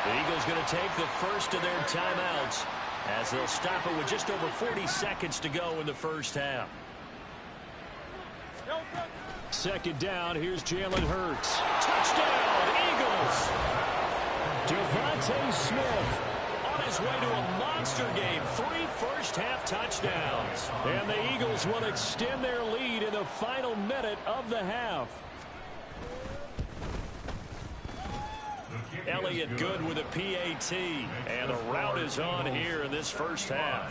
The Eagles going to take the first of their timeouts as they'll stop it with just over 40 seconds to go in the first half. Second down, here's Jalen Hurts. Touchdown, Eagles! Devontae Smith on his way to a monster game. 3 first-half touchdowns. And the Eagles will extend their lead in the final minute of the half. Elliott good with a PAT, and the route is on here in this first half.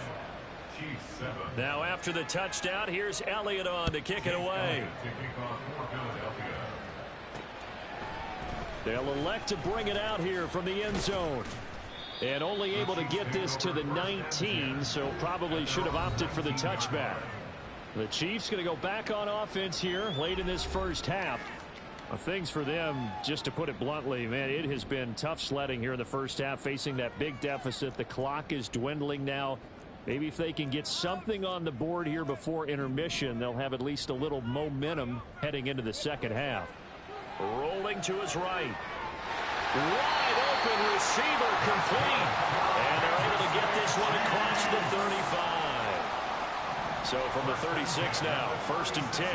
Now after the touchdown, here's Elliott on to kick it away. They'll elect to bring it out here from the end zone. And only able to get this to the 19, so probably should have opted for the touchback. The Chiefs going to go back on offense here late in this first half. Things for them, just to put it bluntly, man, it has been tough sledding here in the first half, facing that big deficit. The clock is dwindling now. Maybe if they can get something on the board here before intermission, they'll have at least a little momentum heading into the second half. Rolling to his right. Wide open receiver complete. And they're able to get this one across the 35. So from the 36 now, 1st and 10.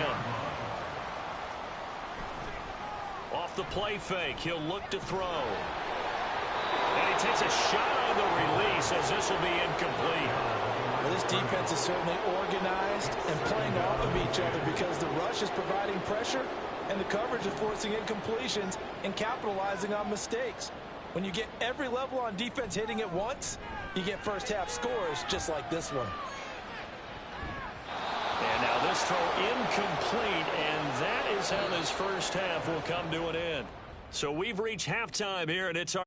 Off the play fake, he'll look to throw. And he takes a shot on the release as this will be incomplete. Well, this defense is certainly organized and playing off of each other because the rush is providing pressure and the coverage is forcing incompletions and capitalizing on mistakes. When you get every level on defense hitting at once, you get first-half scores just like this one. And now this throw incomplete, and that is how this first half will come to an end. So we've reached halftime here, and it's our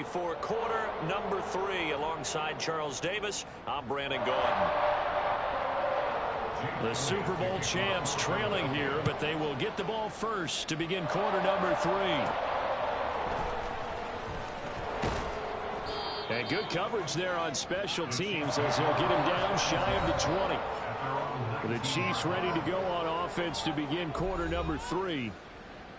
for quarter number 3. Alongside Charles Davis, I'm Brandon Gaudin. The Super Bowl champs trailing here, but they will get the ball first to begin quarter number 3. And good coverage there on special teams as he'll get him down shy of the 20. The Chiefs ready to go on offense to begin quarter number 3.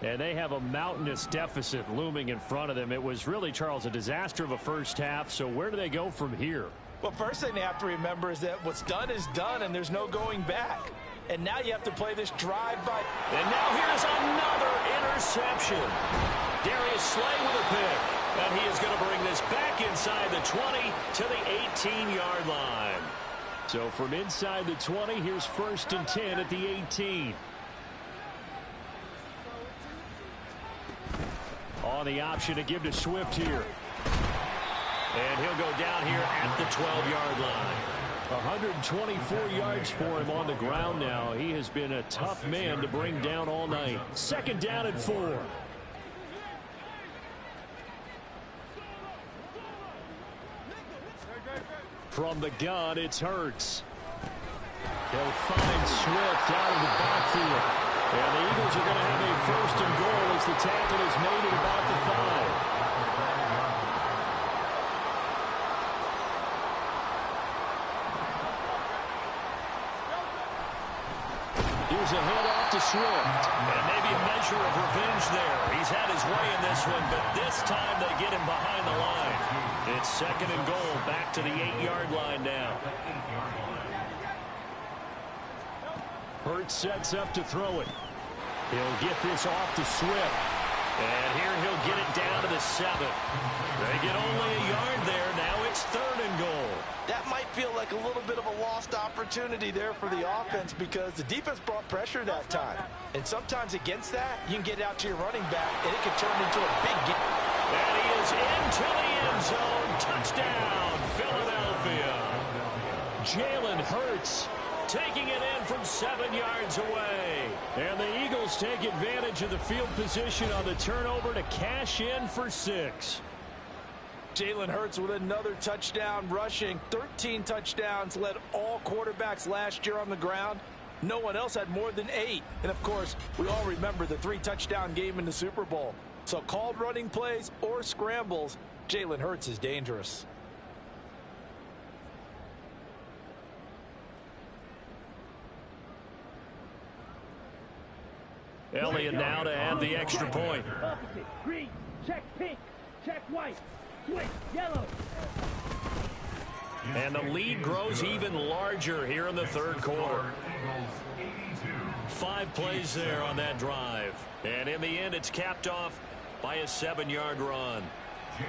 And they have a mountainous deficit looming in front of them. It was really, Charles, a disaster of a first half. So where do they go from here? Well, first thing they have to remember is that what's done is done, and there's no going back. And now you have to play this drive-by. And now here's another interception. Darius Slay with a pick. And he is going to bring this back inside the 20 to the 18-yard line. So from inside the 20, here's 1st and 10 at the 18. On the option to give to Swift here. And he'll go down here at the 12-yard line. 124 yards for him on the ground now. He has been a tough man to bring down all night. 2nd down and 4. From the gun, it's Hurts. He'll find Swift out of the backfield. And the Eagles are going to have a 1st and goal as the tackle is made at about the 5. Here's a handoff to Swift. And maybe a measure of revenge there. He's had his way in this one, but this time they get him behind the line. It's 2nd and goal, back to the 8-yard line now. Hurts sets up to throw it. He'll get this off to Swift. And here he'll get it down to the 7. They get only a yard there. Now it's 3rd and goal. That might feel like a little bit of a lost opportunity there for the offense because the defense brought pressure that time. And sometimes against that, you can get out to your running back, and it can turn into a big game. And he is into the end zone. Touchdown, Philadelphia. Jalen Hurts taking it in from 7 yards away. And the Eagles take advantage of the field position on the turnover to cash in for 6. Jalen Hurts with another touchdown rushing. 13 touchdowns, led all quarterbacks last year on the ground. No one else had more than 8. And, of course, we all remember the 3-touchdown game in the Super Bowl. So called running plays or scrambles, Jalen Hurts is dangerous. Elliott now to add the extra point. Opposite. Green. Check pink. Check white. Switch. Yellow. And the lead grows even larger here in the 3rd quarter. 5 plays there on that drive. And in the end, it's capped off by a 7-yard run.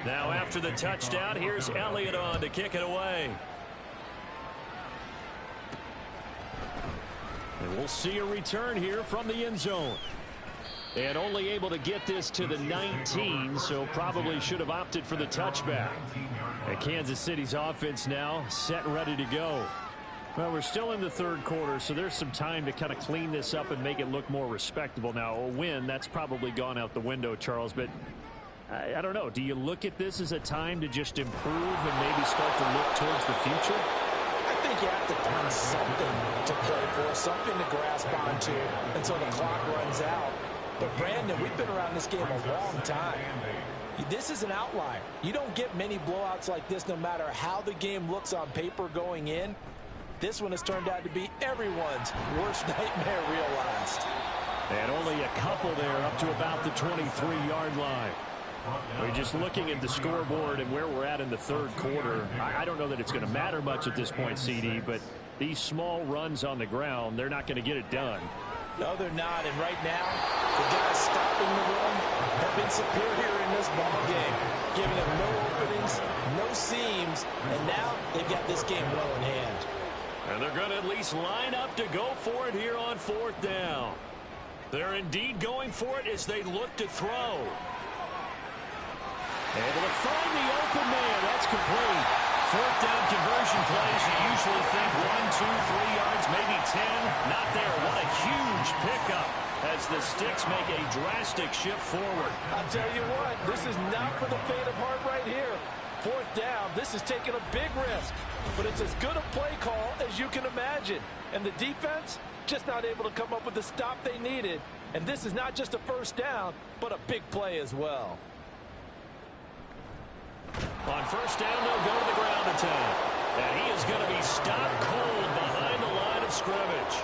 Now after the touchdown, here's Elliott on to kick it away. And we'll see a return here from the end zone. And only able to get this to the 19, so probably should have opted for the touchback. And Kansas City's offense now set and ready to go. Well, we're still in the 3rd quarter, so there's some time to kind of clean this up and make it look more respectable. Now, a win, that's probably gone out the window, Charles, but I don't know. Do you look at this as a time to just improve and maybe start to look towards the future? I think you have to find something to play for, something to grasp onto until the clock runs out. But, Brandon, we've been around this game a long time. This is an outlier. You don't get many blowouts like this no matter how the game looks on paper going in. This one has turned out to be everyone's worst nightmare realized. And only a couple there up to about the 23-yard line. We're just looking at the scoreboard and where we're at in the 3rd quarter. I don't know that it's going to matter much at this point, CD, but these small runs on the ground, they're not going to get it done. No, they're not. And right now, the guys stopping the run have been superior in this ball game, giving them no openings, no seams, and now they've got this game well in hand. And they're going to at least line up to go for it here on 4th down. They're indeed going for it as they look to throw. Able to find the open man. That's complete. 4th down conversion plays. You usually think 1, 2, 3 yards, maybe 10. Not there. What a huge pickup as the Sticks make a drastic shift forward. I'll tell you what, this is not for the faint of heart right here. Fourth down, this is taking a big risk, but it's as good a play call as you can imagine. And the defense, just not able to come up with the stop they needed. And this is not just a first down, but a big play as well. On first down, they'll go to the ground attack. And he is going to be stopped cold behind the line of scrimmage.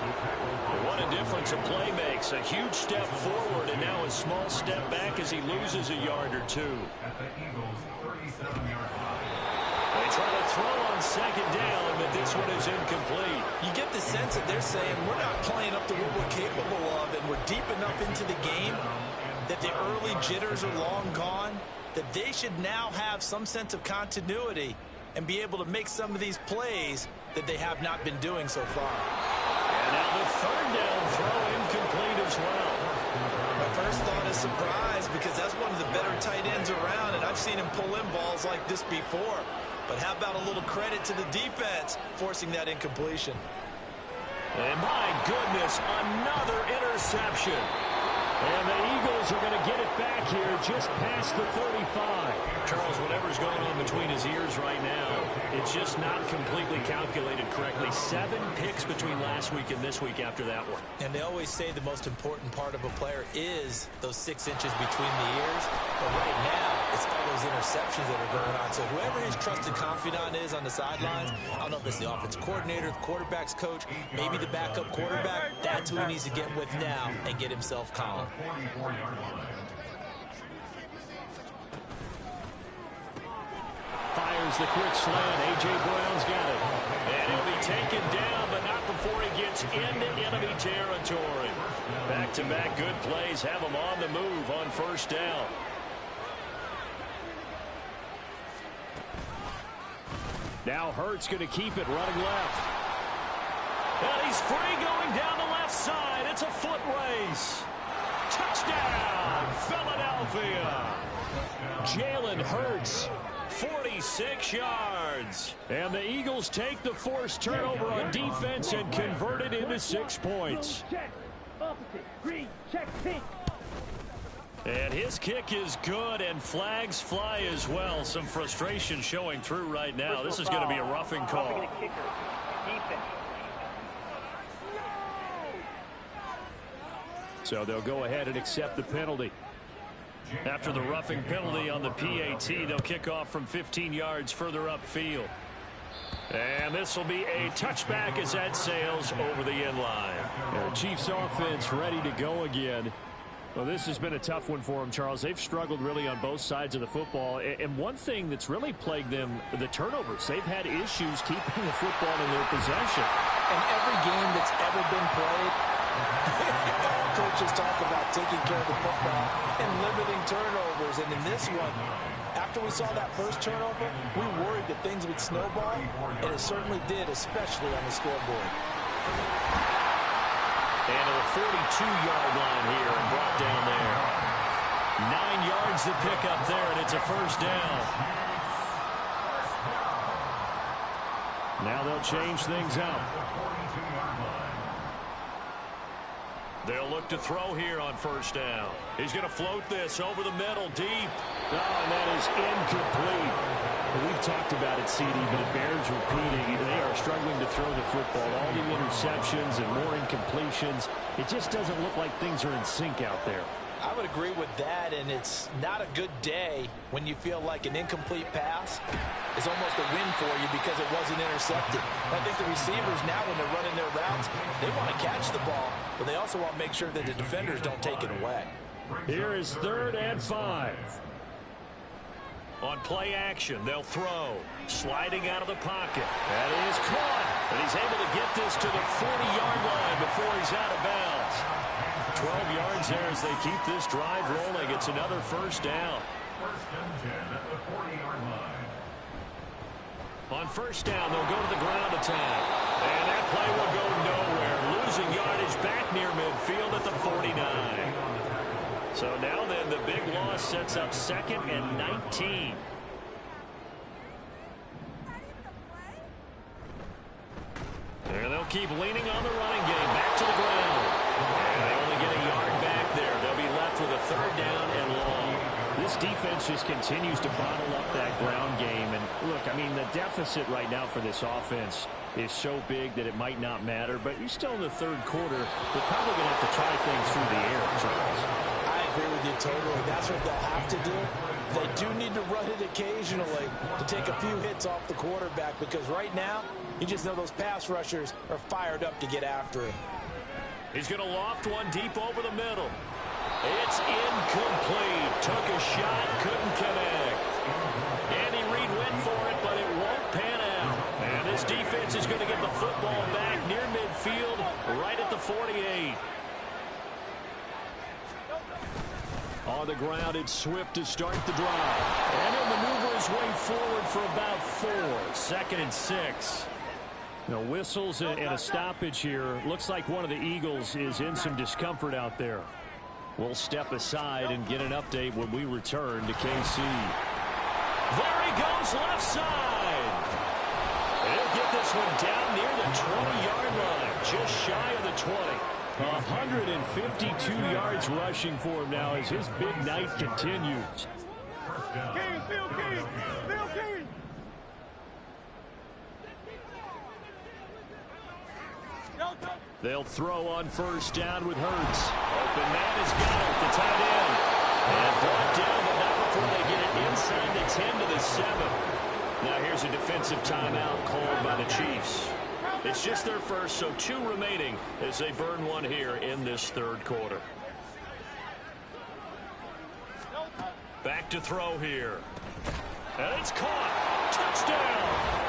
What a difference a play makes. A huge step forward and now a small step back as he loses a yard or two. At the Eagles' 37-yard line. They try to throw on second down, but this one is incomplete. You get the sense that they're saying we're not playing up to what we're capable of, and we're deep enough into the game that the early jitters are long gone, that they should now have some sense of continuity and be able to make some of these plays that they have not been doing so far. And now the third down throw incomplete as well. My first thought is surprise, because that's one of the better tight ends around, and I've seen him pull in balls like this before. But how about a little credit to the defense forcing that incompletion? And my goodness, another interception. And the Eagles are going to get it back here just past the 35. Charles, whatever's going on between his ears right now, it's just not completely calculated correctly. 7 picks between last week and this week after that one. And they always say the most important part of a player is those 6 inches between the ears. But right now, it's all those interceptions that are going on. So whoever his trusted confidant is on the sidelines, I don't know if it's the offensive coordinator, the quarterback's coach, maybe the backup quarterback, that's who he needs to get with now and get himself calm. 44-yard line. Fires the quick slant. A.J. Brown's got it. And he'll be taken down, but not before he gets into enemy territory. Back-to-back good plays have him on the move on first down. Now Hurts going to keep it running left. And he's free going down the left side. It's a foot race. Touchdown, Philadelphia. Jalen Hurts, 46 yards. And the Eagles take the forced turnover on defense and convert it into 6 points. Check. Opposite. Green. Check. Pink. And his kick is good, and flags fly as well. Some frustration showing through right now. This is going to be a roughing call. So they'll go ahead and accept the penalty. After the roughing penalty on the PAT, they'll kick off from 15 yards further upfield. And this will be a touchback as that sails over the end line. The Chiefs offense ready to go again. Well, this has been a tough one for them, Charles. They've struggled really on both sides of the football. And one thing that's really plagued them, the turnovers. They've had issues keeping the football in their possession. And every game that's ever been played, coaches talk about taking care of the football and limiting turnovers. And in this one, after we saw that first turnover, we worried that things would snowball, and it certainly did, especially on the scoreboard. And to the 42-yard line here and brought down there. 9 yards to pick up there, and it's a first down. Now they'll change things up. They'll look to throw here on first down. He's going to float this over the middle deep. Oh, and that is incomplete. We've talked about it, CD, but it bears repeating. They are struggling to throw the football. All the interceptions and more incompletions. It just doesn't look like things are in sync out there. I would agree with that, and it's not a good day when you feel like an incomplete pass is almost a win for you because it wasn't intercepted. I think the receivers now, when they're running their routes, they want to catch the ball, but they also want to make sure that the defenders don't take it away. Here is 3rd and 5. On play action, they'll throw. Sliding out of the pocket. That is caught. And he's able to get this to the 40-yard line before he's out of bounds. 12 yards there as they keep this drive rolling. It's another first down. 1st and 10 at the 40-yard line. On first down, they'll go to the ground attack. And that play will go nowhere. Losing yardage back near midfield at the 49. So now then, the big loss sets up 2nd and 19. And they'll keep leaning on the running game. Back to the ground. And they only get a yard this defense just continues to bottle up that ground game. And look, I mean, the deficit right now for this offense is so big that it might not matter. But you're still in the third quarter. They're probably going to have to try things through the air, Charles. I agree with you totally. That's what they'll have to do. They do need to run it occasionally to take a few hits off the quarterback, because right now, you just know those pass rushers are fired up to get after him. He's going to loft one deep over the middle. It's incomplete. Took a shot, couldn't connect. Andy Reid went for it, but it won't pan out. And this defense is going to get the football back near midfield, right at the 48. On the ground, it's Swift to start the drive. And he'll maneuver his way forward for about 4. 2nd and 6. Now, whistles and a stoppage here. Looks like one of the Eagles is in some discomfort out there. We'll step aside and get an update when we return to KC. There he goes, left side. He'll get this one down near the 20-yard line, just shy of the 20. 152 yards rushing for him now as his big night continues. King, Phil King, Phil King. They'll throw on first down with Hurts. Open man has got it, the tight end. And brought down, but not before they get it inside the 10 to the 7. Now here's a defensive timeout called by the Chiefs. It's just their first, so 2 remaining as they burn one here in this third quarter. Back to throw here. And it's caught. Touchdown.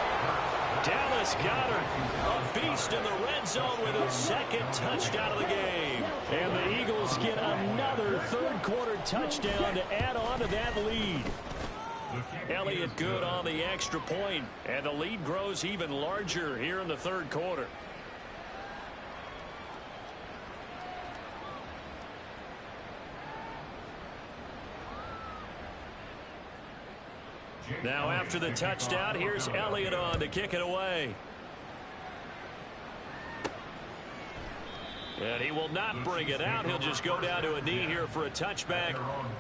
Dallas Goedert, a beast in the red zone with his 2nd touchdown of the game. And the Eagles get another third quarter touchdown to add on to that lead. Elliott good on the extra point, and the lead grows even larger here in the third quarter. Now after the touchdown, here's Elliott on to kick it away. And he will not bring it out. He'll just go down to a knee here for a touchback,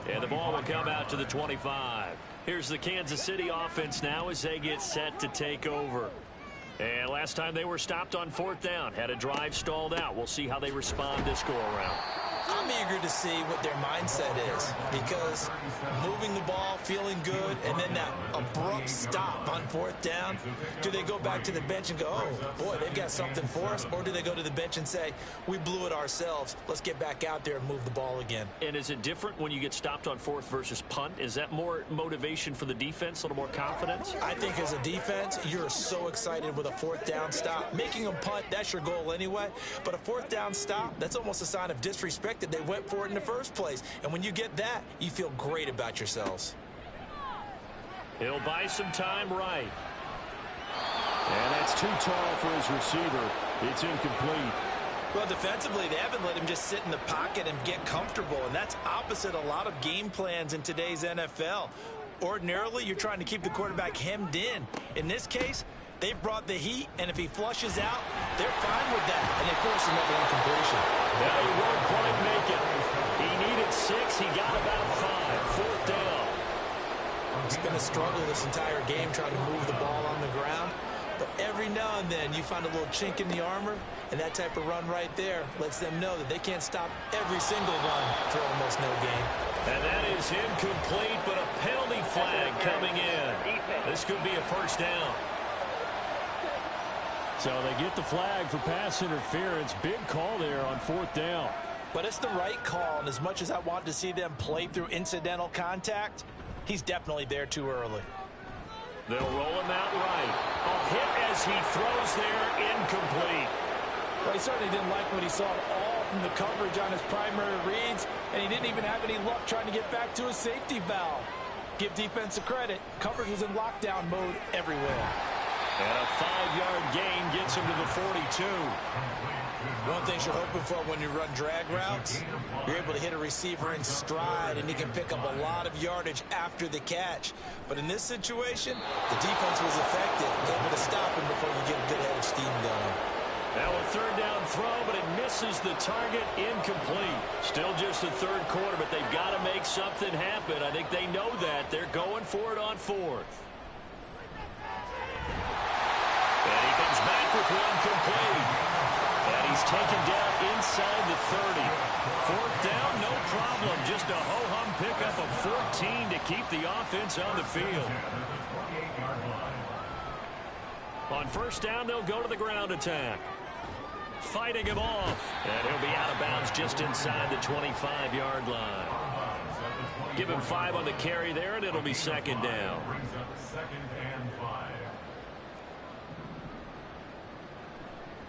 and the ball will come out to the 25. Here's the Kansas City offense now as they get set to take over. And last time they were stopped on 4th down, had a drive stalled out. We'll see how they respond this go-around. I'm eager to see what their mindset is, because moving the ball, feeling good, and then that abrupt stop on 4th down, do they go back to the bench and go, oh, boy, they've got something for us, or do they go to the bench and say, we blew it ourselves, let's get back out there and move the ball again? And is it different when you get stopped on 4th versus punt? Is that more motivation for the defense, a little more confidence? I think as a defense, you're so excited with a 4th down stop. Making them punt, that's your goal anyway, but a 4th down stop, that's almost a sign of disrespect that they went for it in the first place. And when you get that, you feel great about yourselves. He'll buy some time right. And that's too tall for his receiver. It's incomplete. Well, defensively, they haven't let him just sit in the pocket and get comfortable, and that's opposite a lot of game plans in today's NFL. Ordinarily, you're trying to keep the quarterback hemmed in. In this case, they brought the heat, and if he flushes out, they're fine with that, and they force another incompletion. Yeah, he won't quite make it. He needed 6. He got about 5. 4th down. It's been a struggle this entire game trying to move the ball on the ground, but every now and then you find a little chink in the armor, and that type of run right there lets them know that they can't stop every single run for almost no gain. And that is incomplete, but a penalty flag coming in. This could be a first down. So they get the flag for pass interference. Big call there on 4th down. But it's the right call, and as much as I want to see them play through incidental contact, he's definitely there too early. They'll roll him out right. A hit as he throws there, incomplete. Well, he certainly didn't like what he saw at all from the coverage on his primary reads, and he didn't even have any luck trying to get back to his safety valve. Give defense a credit. Coverage was in lockdown mode everywhere. And a 5-yard gain gets him to the 42. One thing you're hoping for when you run drag routes, you're able to hit a receiver in stride, and he can pick up a lot of yardage after the catch. But in this situation, the defense was effective, able to stop him before you get a good head of steam going. Now with third down throw, but it misses the target. Incomplete. Still just the third quarter, but they've got to make something happen. I think they know that. They're going for it on fourth. And he comes back with one complete. And he's taken down inside the 30. Fourth down, no problem. Just a ho-hum pickup of 14 to keep the offense on the field. On first down, they'll go to the ground attack. Fighting him off. And he'll be out of bounds just inside the 25-yard line. Give him 5 on the carry there, and it'll be second down.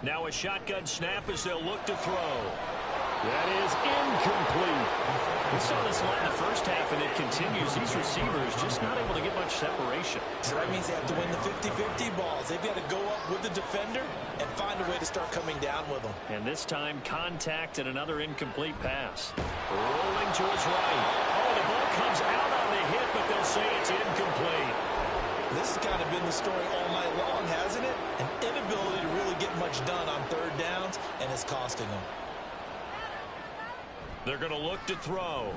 Now a shotgun snap as they'll look to throw. That is incomplete. We saw this line the first half, and it continues. These receivers just not able to get much separation. So that means they have to win the 50-50 balls. They've got to go up with the defender and find a way to start coming down with them. And this time, contact and another incomplete pass. Rolling to his right. Oh, the ball comes out on the hit, but they'll say it's incomplete. This has kind of been the story all night long, hasn't it? An inability to really get much done on third downs, and it's costing them. They're going to look to throw.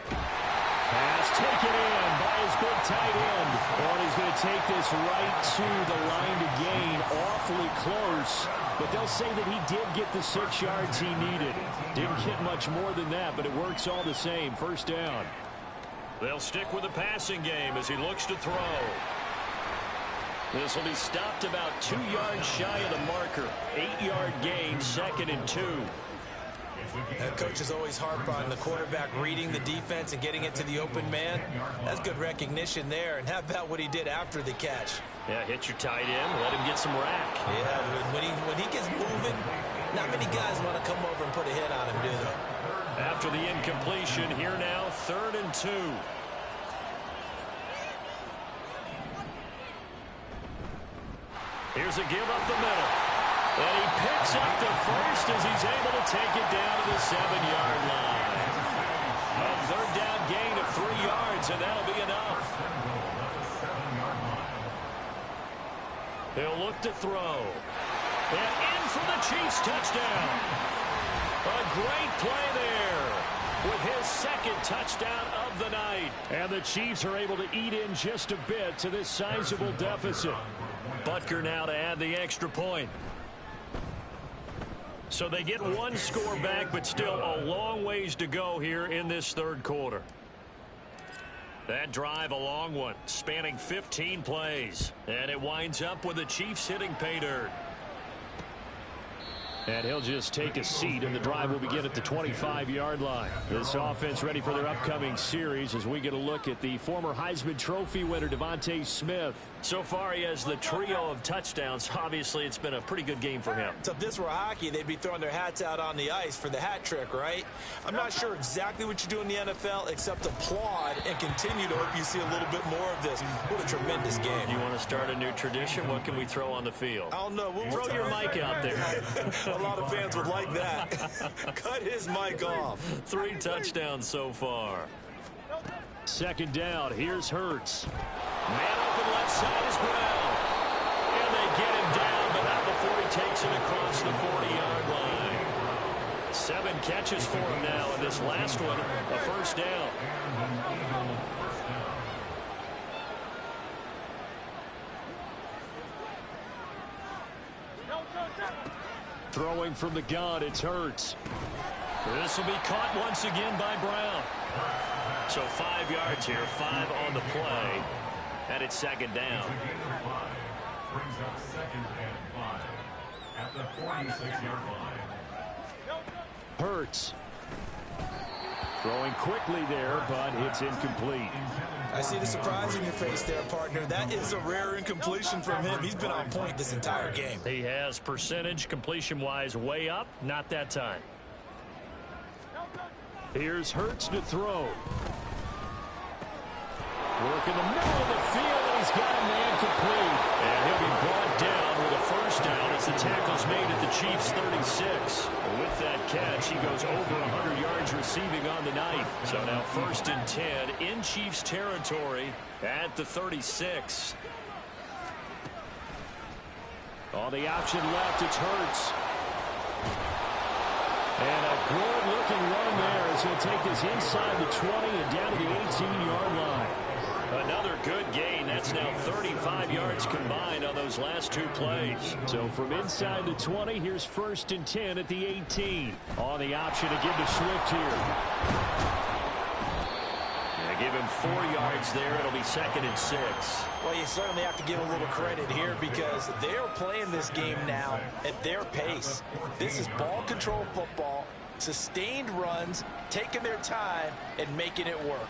Pass taken in by his big tight end. And he's going to take this right to the line to gain. Awfully close. But they'll say that he did get the 6 yards he needed. Didn't get much more than that, but it works all the same. First down. They'll stick with the passing game as he looks to throw. This will be stopped about 2 yards shy of the marker. 8-yard gain, 2nd and 2. Coaches always harp on the quarterback reading the defense and getting it to the open man. That's good recognition there. And how about what he did after the catch? Yeah, hit your tight end, let him get some rack. Yeah, when he gets moving, not many guys want to come over and put a hit on him, do they? After the incompletion, here now, 3rd and 2. Here's a give up the middle. And he picks up the first as he's able to take it down to the 7-yard line. A third down gain of 3 yards, and that'll be enough. He'll look to throw. And in for the Chiefs touchdown. A great play there with his 2nd touchdown of the night. And the Chiefs are able to eat in just a bit to this sizable deficit. Butker now to add the extra point. So they get 1 score back, but still a long ways to go here in this 3rd quarter. That drive, a long one, spanning 15 plays. And it winds up with the Chiefs hitting pay dirt. And he'll just take a seat, and the drive will begin at the 25-yard line. This offense ready for their upcoming series as we get a look at the former Heisman Trophy winner, Devontae Smith. So far, he has the trio of touchdowns. Obviously, it's been a pretty good game for him. So if this were hockey, they'd be throwing their hats out on the ice for the hat trick, right? I'm not sure exactly what you do in the NFL except applaud and continue to hope you see a little bit more of this. What a tremendous game. You want to start a new tradition? What can we throw on the field? I don't know. Throw your mic out there. A lot of fans would like that. Cut his mic off. 3 touchdowns so far. 2nd down. Here's Hurts. Man open left side is Brown. And they get him down, but not before he takes it across the 40-yard line. 7 catches for him now, and this last one, a first down. Throwing from the gun, it's Hurts. This will be caught once again by Brown. So 5 yards here, 5 on the play. And it's 2nd down. Brings up 2nd and 5 at the 46-yard line. Hurts. Throwing quickly there, but it's incomplete. I see the surprise in your face there, partner. That is a rare incompletion from him. He's been on point this entire game. He has percentage completion-wise way up. Not that time. Here's Hurts to throw. Work in the middle of the field, and he's got a man complete. And he'll be brought down with a first down as the tackle's made at the Chiefs' 36. With that catch, he goes over 100 yards receiving on the night. So now 1st and 10 in Chiefs territory at the 36. On the option left, it's Hurts. And a good-looking run there as he'll take this inside the 20 and down to the 18-yard line. Another good gain. That's now 35 yards combined on those last two plays. So from inside the 20, here's 1st and 10 at the 18. On the option to give to Swift here. Yeah, give him 4 yards there. It'll be 2nd and 6. Well, you certainly have to give a little credit here because they're playing this game now at their pace. This is ball control football, sustained runs, taking their time, and making it work.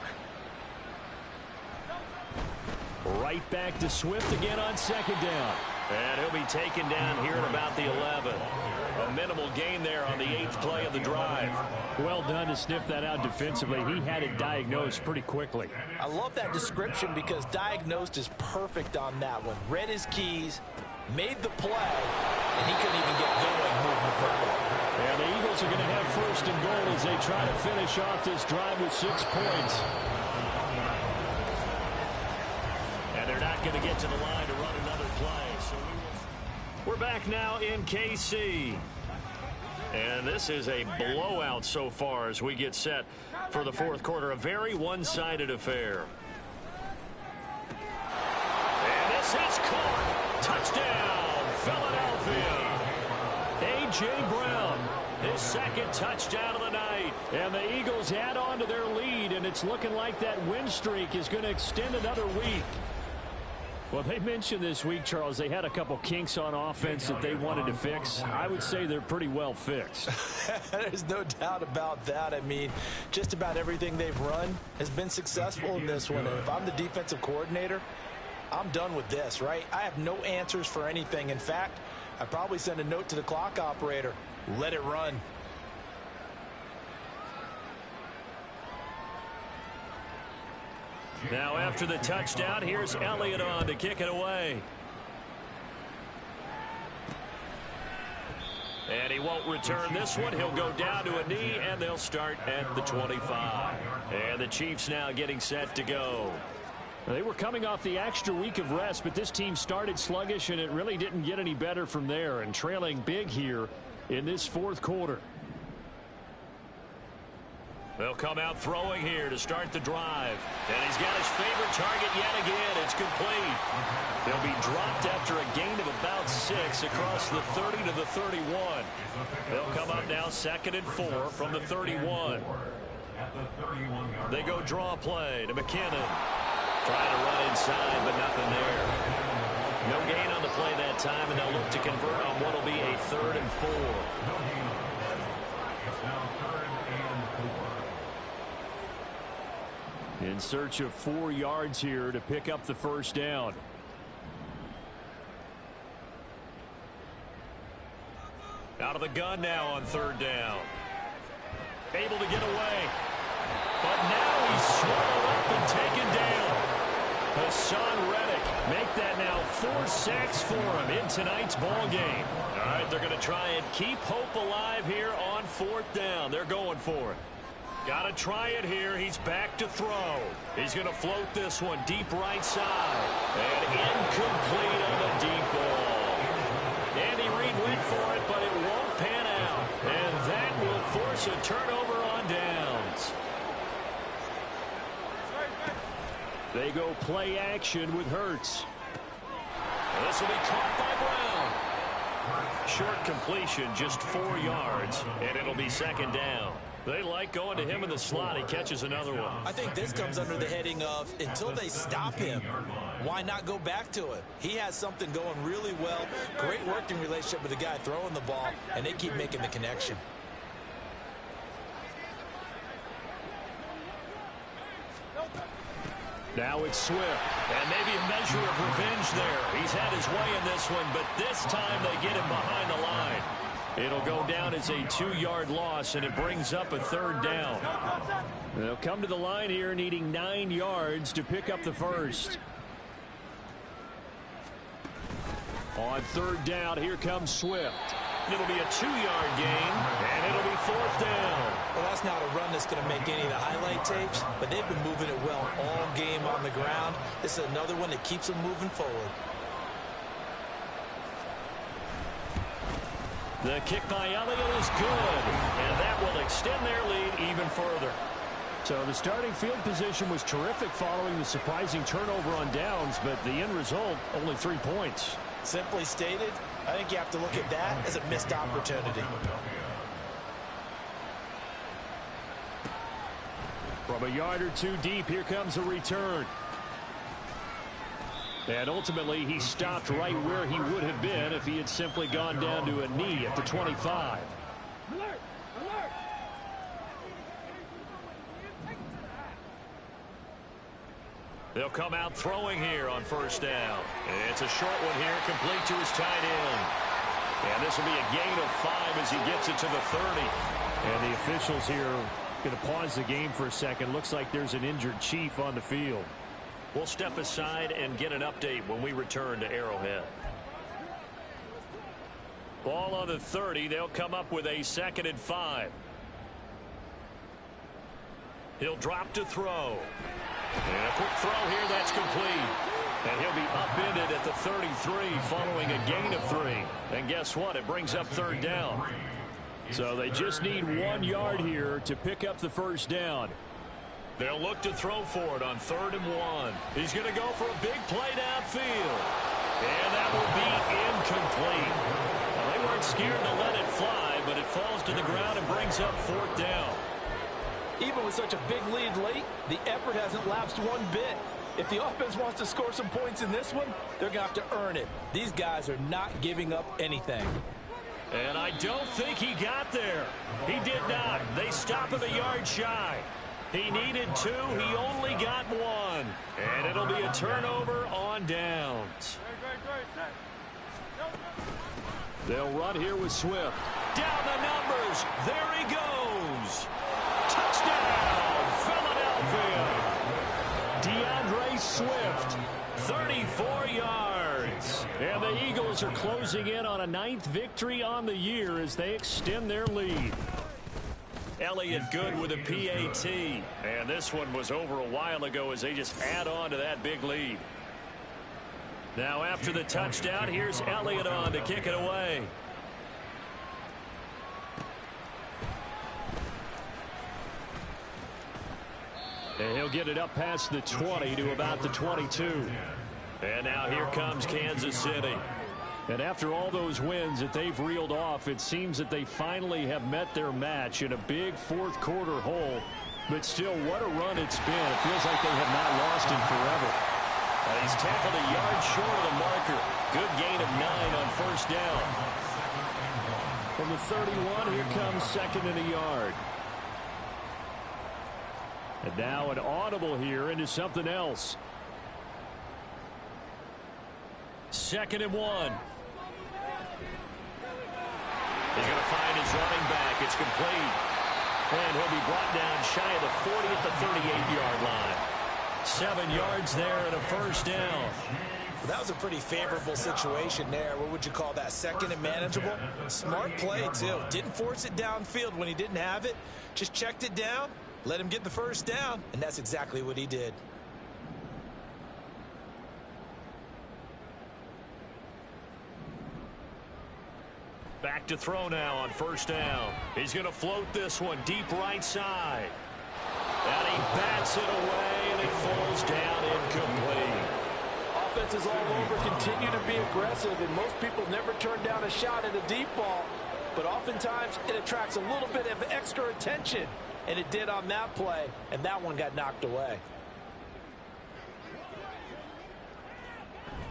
Right back to Swift again on 2nd down. And he'll be taken down here at about the 11. A minimal gain there on the 8th play of the drive. Well done to sniff that out defensively. He had it diagnosed pretty quickly. I love that description because diagnosed is perfect on that one. Read his keys, made the play, and he couldn't even get going moving the football. And the Eagles are going to have 1st and goal as they try to finish off this drive with 6 points. They're not going to get to the line to run another play. So we're back now in KC. And this is a blowout so far as we get set for the 4th quarter. A very one-sided affair. And this is caught. Touchdown, Philadelphia. A.J. Brown. His 2nd touchdown of the night. And the Eagles add on to their lead, and it's looking like that win streak is going to extend another week. Well, they mentioned this week, Charles, they had a couple kinks on offense that they wanted to fix. I would say they're pretty well fixed. There's no doubt about that. I mean, just about everything they've run has been successful in this one. And if I'm the defensive coordinator, I'm done with this, right? I have no answers for anything. In fact, I'd probably send a note to the clock operator. Let it run. Now after the touchdown, here's Elliott on to kick it away. And he won't return this one. He'll go down to a knee, and they'll start at the 25. And the Chiefs now getting set to go. They were coming off the extra week of rest, but this team started sluggish, and it really didn't get any better from there, and trailing big here in this 4th quarter. They'll come out throwing here to start the drive. And he's got his favorite target yet again. It's complete. They'll be dropped after a gain of about 6 across the 30 to the 31. They'll come up now 2nd and 4 from the 31. They go draw play to McKinnon. Trying to run inside, but nothing there. No gain on the play that time, and they'll look to convert on what will be a 3rd and 4. In search of 4 yards here to pick up the 1st down. Out of the gun now on 3rd down. Able to get away. But now he's swallowed up and taken down. Hassan Reddick make that now 4 sacks for him in tonight's ball game. All right, they're going to try and keep hope alive here on 4th down. They're going for it. Got to try it here. He's back to throw. He's going to float this one deep right side. And incomplete on the deep ball. Andy Reid went for it, but it won't pan out. And that will force a turnover on downs. They go play action with Hurts. This will be caught by Brown. Short completion, just 4 yards, and it'll be 2nd down. They like going to him in the slot. He catches another one. I think this comes under the heading of until they stop him, why not go back to it? He has something going really well. Great working relationship with the guy throwing the ball, and they keep making the connection. Now it's Swift. And maybe a measure of revenge there. He's had his way in this one, but this time they get him behind the line. It'll go down as a 2-yard loss, and it brings up a 3rd down. They'll come to the line here needing 9 yards to pick up the 1st. On 3rd down, here comes Swift. It'll be a 2-yard gain, and it'll be 4th down. Well, that's not a run that's going to make any of the highlight tapes, but they've been moving it well all game on the ground. This is another one that keeps them moving forward. The kick by Elliott is good, and that will extend their lead even further. So the starting field position was terrific following the surprising turnover on downs, but the end result, only 3 points. Simply stated, I think you have to look at that as a missed opportunity. From a yard or two deep, here comes a return. And ultimately, he stopped right where he would have been if he had simply gone down to a knee at the 25. Alert! Alert! They'll come out throwing here on first down. And it's a short one here, complete to his tight end. And this will be a gain of 5 as he gets it to the 30. And the officials here going to pause the game for a second. Looks like there's an injured Chief on the field. We'll step aside and get an update when we return to Arrowhead. Ball on the 30. They'll come up with a 2nd and 5. He'll drop to throw. And a quick throw here, that's complete. And he'll be upended at the 33 following a gain of 3. And guess what? It brings up 3rd down. So they just need 1 yard here to pick up the first down. They'll look to throw for it on 3rd and 1. He's going to go for a big play downfield. And that will be incomplete. Well, they weren't scared to let it fly, but it falls to the ground and brings up 4th down. Even with such a big lead late, the effort hasn't lapsed one bit. If the offense wants to score some points in this one, they're going to have to earn it. These guys are not giving up anything. And I don't think he got there. He did not. They stop him a yard shy. He needed 2. He only got 1. And it'll be a turnover on downs. They'll run here with Swift. Down the numbers. There he goes. Touchdown, Philadelphia. DeAndre Swift, 34 yards. And the Eagles are closing in on a 9th victory on the year as they extend their lead. Elliott good with a PAT. And this one was over a while ago as they just add on to that big lead. Now after the touchdown, here's Elliott on to kick it away. And he'll get it up past the 20 to about the 22. And now here comes Kansas City. And after all those wins that they've reeled off, it seems that they finally have met their match in a big 4th quarter hole. But still, what a run it's been. It feels like they have not lost in forever. And he's tackled a yard short of the marker. Good gain of 9 on first down. From the 31, here comes 2nd and a yard. And now an audible here into something else. 2nd and 1. He's going to find his running back. It's complete. And he'll be brought down shy of the 40 at the 38-yard line. 7 yards there and a first down. Well, that was a pretty favorable situation there. What would you call that? 2nd and manageable? Smart play, too. Didn't force it downfield when he didn't have it. Just checked it down, let him get the first down, and that's exactly what he did. Back to throw now on first down. He's going to float this one deep right side. And he bats it away, and it falls down incomplete. Offenses all over continue to be aggressive, and most people never turn down a shot at a deep ball. But oftentimes, it attracts a little bit of extra attention. And it did on that play, and that one got knocked away.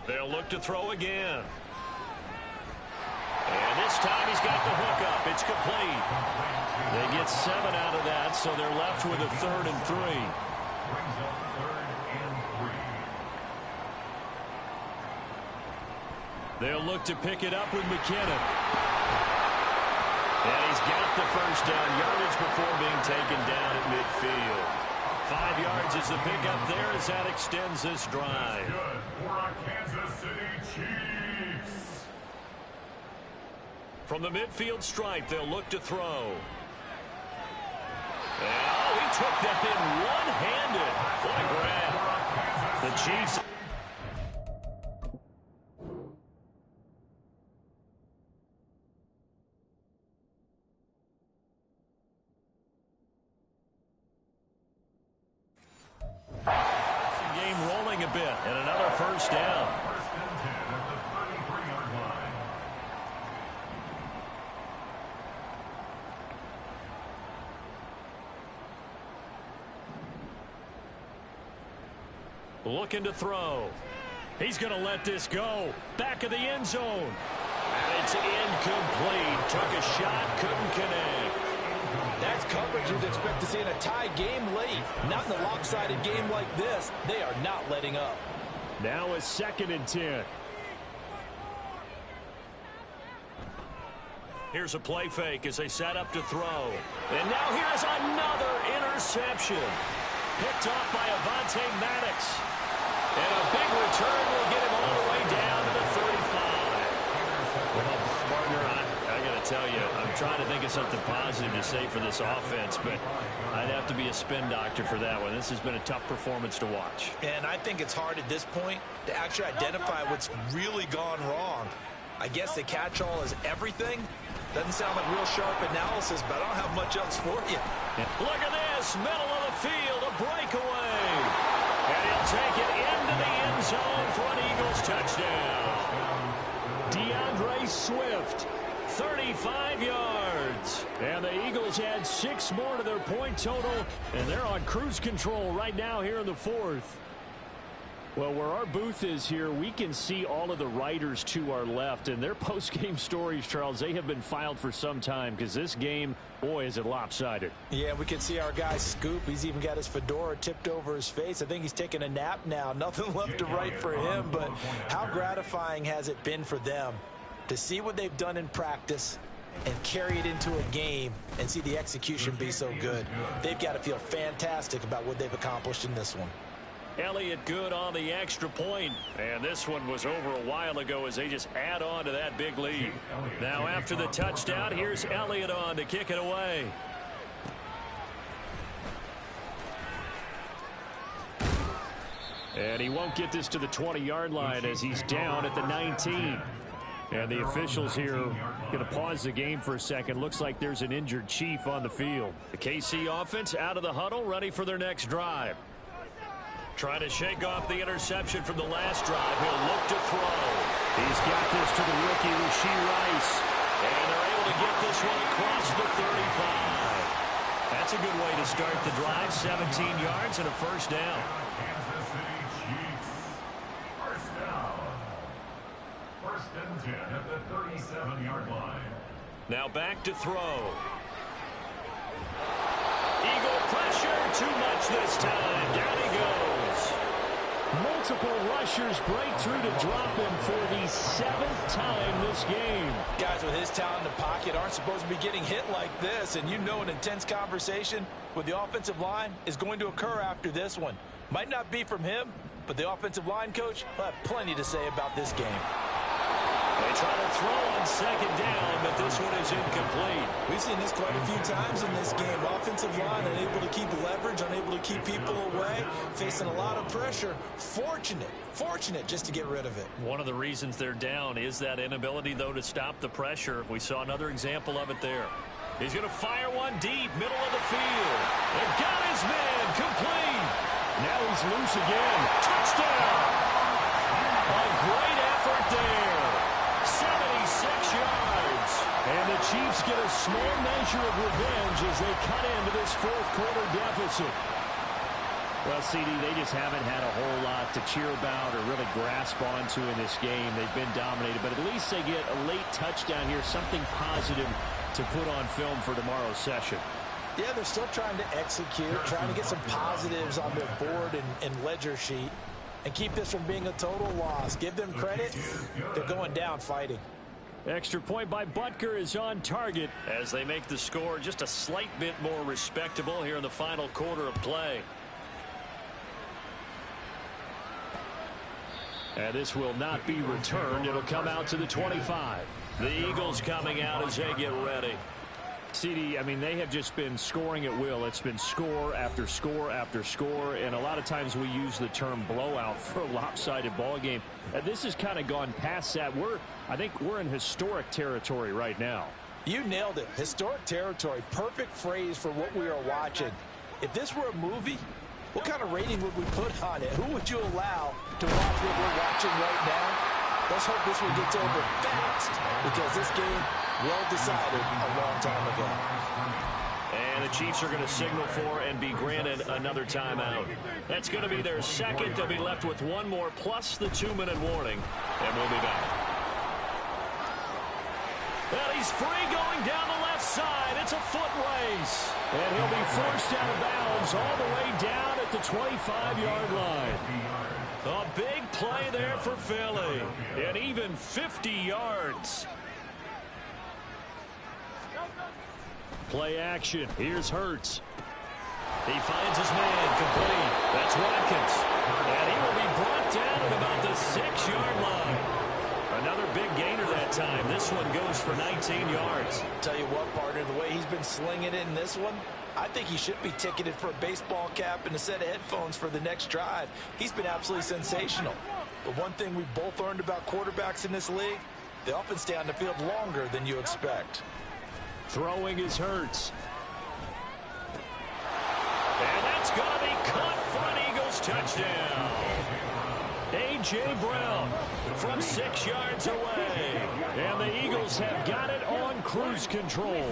They'll look to throw again. And this time he's got the hook up. It's complete. They get 7 out of that, so they're left with a 3rd and 3. Brings up 3rd and 3. They'll look to pick it up with McKinnon. And he's got the first down yardage before being taken down at midfield. 5 yards is the pickup there as that extends this drive. Good for our Kansas City Chiefs. From the midfield stripe, they'll look to throw. Oh, he took that in one-handed. What a grab. The Chiefs. bit, and another first down. First and 10 at the 33-yard line. Looking to throw. He's going to let this go. Back of the end zone. And it's incomplete. Took a shot, couldn't connect. That's coverage you'd expect to see in a tie game late. Not in a lopsided game like this. They are not letting up. Now a 2nd and 10. Here's a play fake as they set up to throw. And now here's another interception. Picked off by Avonte Maddox. And a big return will get him all the way down to the 35. Well, partner, I got to tell you, I'm trying to think of something positive to say for this offense, but I'd have to be a spin doctor for that one. This has been a tough performance to watch. And I think it's hard at this point to actually identify what's really gone wrong. I guess the catch-all is everything. Doesn't sound like real sharp analysis, but I don't have much else for you. Yeah. Look at this, middle of the field, a breakaway. And he'll take it into the end zone for an Eagles touchdown. DeAndre Swift, 35 yards. And the Eagles add 6 more to their point total, and they're on cruise control right now here in the 4th. Well, where our booth is here, we can see all of the writers to our left, and their post-game stories, Charles, they have been filed for some time because this game, boy, is it lopsided. Yeah, we can see our guy Scoop. He's even got his fedora tipped over his face. I think he's taking a nap now. Nothing left to write for him, but how gratifying has it been for them to see what they've done in practice and carry it into a game and see the execution be so good. They've got to feel fantastic about what they've accomplished in this one. Elliott good on the extra point. And this one was over a while ago as they just add on to that big lead. Now after the touchdown, here's Elliott on to kick it away. And he won't get this to the 20-yard line as he's down at the 19. And the officials here going to pause the game for a second. Looks like there's an injured Chief on the field. The KC offense out of the huddle, ready for their next drive. Trying to shake off the interception from the last drive. He'll look to throw. He's got this to the rookie, Rashee Rice. And they're able to get this one across the 35. That's a good way to start the drive. 17 yards and a first down. Kansas City Chiefs. First down. First and 10 at the 37-yard line. Now back to throw. Eagle pressure, too much this time. Down he goes. Multiple rushers break through to drop him for the 7th time this game. Guys with his talent in the pocket aren't supposed to be getting hit like this, and you know an intense conversation with the offensive line is going to occur after this one. Might not be from him, but the offensive line coach will have plenty to say about this game. They try to throw on second down, but this one is incomplete. We've seen this quite a few times in this game. Offensive line unable to keep leverage, unable to keep people away, facing a lot of pressure. Fortunate just to get rid of it. One of the reasons they're down is that inability, though, to stop the pressure. We saw another example of it there. He's going to fire one deep, middle of the field. And got his man, complete. Now he's loose again. Touchdown! A great effort there. 76 yards. And the Chiefs get a small measure of revenge as they cut into this 4th quarter deficit. Well, CD, they just haven't had a whole lot to cheer about or really grasp onto in this game. They've been dominated, but at least they get a late touchdown here, something positive to put on film for tomorrow's session. Yeah, they're still trying to execute, trying to get some positives on their board and ledger sheet and keep this from being a total loss. Give them credit. They're going down fighting. Extra point by Butker is on target as they make the score just a slight bit more respectable here in the final quarter of play. And this will not be returned. It'll come out to the 25. The Eagles coming out as they get ready. CD, I mean, they have just been scoring at will. It's been score after score after score, and a lot of times we use the term blowout for a lopsided ball game. This has kind of gone past that. I think we're in historic territory right now. You nailed it. Historic territory. Perfect phrase for what we are watching. If this were a movie, what kind of rating would we put on it? Who would you allow to watch what we're watching right now? Let's hope this one gets over fast, because this game well decided a long time ago. And the Chiefs are going to signal for and be granted another timeout. That's going to be their second. They'll be left with one more plus the 2-minute warning, and we'll be back. Well, he's free going down the left side. It's a foot race. And he'll be forced out of bounds all the way down at the 25-yard line. A big play there for Philly. And even 50 yards. Play action. Here's Hurts. He finds his man complete. That's Watkins. And he will be brought down at about the 6-yard line. Another big gainer that time. This one goes for 19 yards. Tell you what, partner, the way he's been slinging it in this one, I think he should be ticketed for a baseball cap and a set of headphones for the next drive. He's been absolutely sensational. But one thing we both learned about quarterbacks in this league, they often stay on the field longer than you expect. Throwing is Hurts. And that's going to be caught for an Eagles touchdown. A.J. Brown from 6 yards away. And the Eagles have got it on cruise control.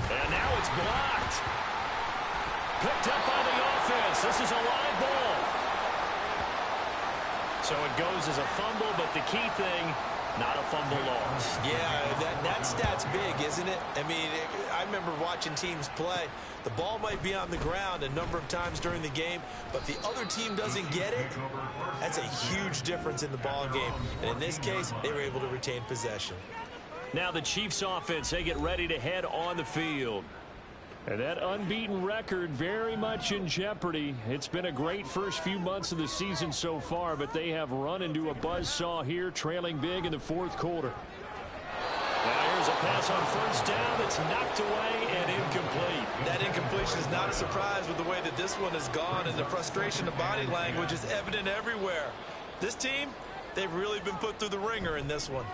And now it's blocked. Picked up by the offense. This is a live ball. So it goes as a fumble, but the key thing, not a fumble loss. Yeah, that stat's big, isn't it? I mean, I remember watching teams play. The ball might be on the ground a number of times during the game, but the other team doesn't get it. That's a huge difference in the ball game. And in this case, they were able to retain possession. Now the Chiefs offense, they get ready to head on the field. And that unbeaten record very much in jeopardy. It's been a great first few months of the season so far, but they have run into a buzzsaw here, trailing big in the fourth quarter. Now here's a pass on first down. It's knocked away and incomplete. That incompletion is not a surprise with the way that this one has gone, and the frustration of body language is evident everywhere. This team, they've really been put through the ringer in this one.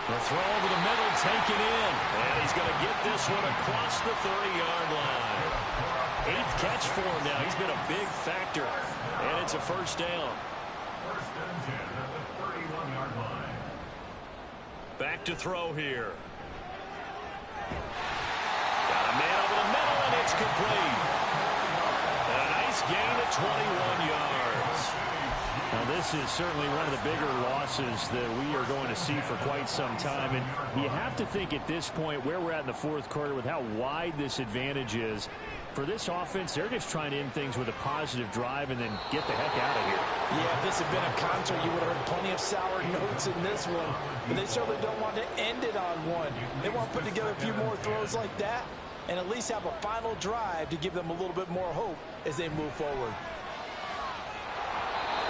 The throw over the middle, taken in. And he's going to get this one across the 30-yard line. 8th catch for him now. He's been a big factor. And it's a first down. First and 10 at the 31-yard line. Back to throw here. Got a man over the middle, and it's complete. And a nice gain of 21 yards. Now, this is certainly one of the bigger losses that we are going to see for quite some time. And you have to think at this point where we're at in the fourth quarter with how wide this advantage is. For this offense, they're just trying to end things with a positive drive and then get the heck out of here. Yeah, if this had been a concert, you would have heard plenty of sour notes in this one. But they certainly don't want to end it on one. They want to put together a few more throws like that and at least have a final drive to give them a little bit more hope as they move forward.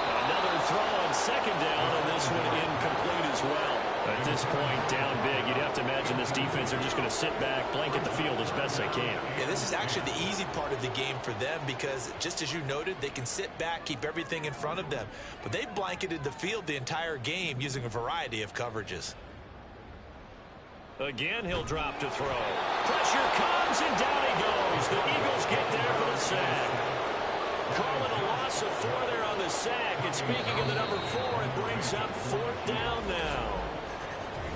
Another throw on second down, and this one incomplete as well. At this point, down big, you'd have to imagine this defense are just going to sit back, blanket the field as best they can. Yeah, this is actually the easy part of the game for them because, just as you noted, they can sit back, keep everything in front of them. But they've blanketed the field the entire game using a variety of coverages. Again, he'll drop to throw. Pressure comes, and down he goes. The Eagles get there for the sack. Calling a loss of 4 there on the sack. And speaking of the number 4, it brings up 4th down now.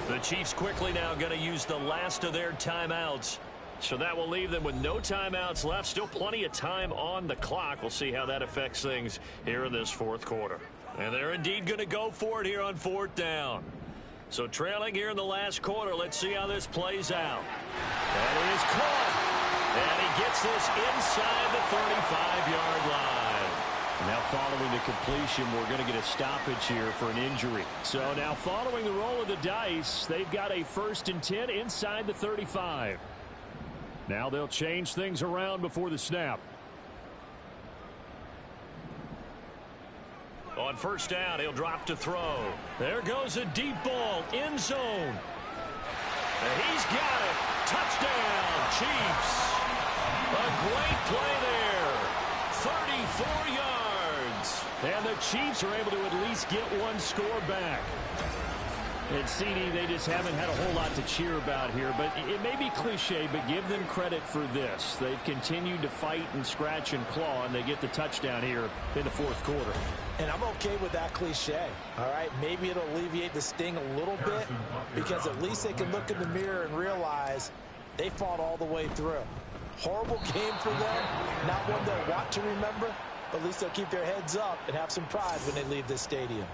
The Chiefs quickly now going to use the last of their timeouts. So that will leave them with no timeouts left. Still plenty of time on the clock. We'll see how that affects things here in this fourth quarter. And they're indeed going to go for it here on 4th down. So trailing here in the last quarter. Let's see how this plays out. And it is caught. And he gets this inside the 35-yard line. Now following the completion, we're going to get a stoppage here for an injury. So now following the roll of the dice, they've got a 1st and 10 inside the 35. Now they'll change things around before the snap. On first down, he'll drop to throw. There goes a deep ball, end zone. And he's got it. Touchdown, Chiefs. A great play there. 34 yards. And the Chiefs are able to at least get one score back. And CD, they just haven't had a whole lot to cheer about here. But it may be cliche, but give them credit for this. They've continued to fight and scratch and claw, and they get the touchdown here in the fourth quarter. And I'm okay with that cliche. All right, maybe it'll alleviate the sting a little bit because at least they can look in the mirror and realize they fought all the way through. Horrible game for them, not one they'll want to remember, but at least they'll keep their heads up and have some pride when they leave this stadium.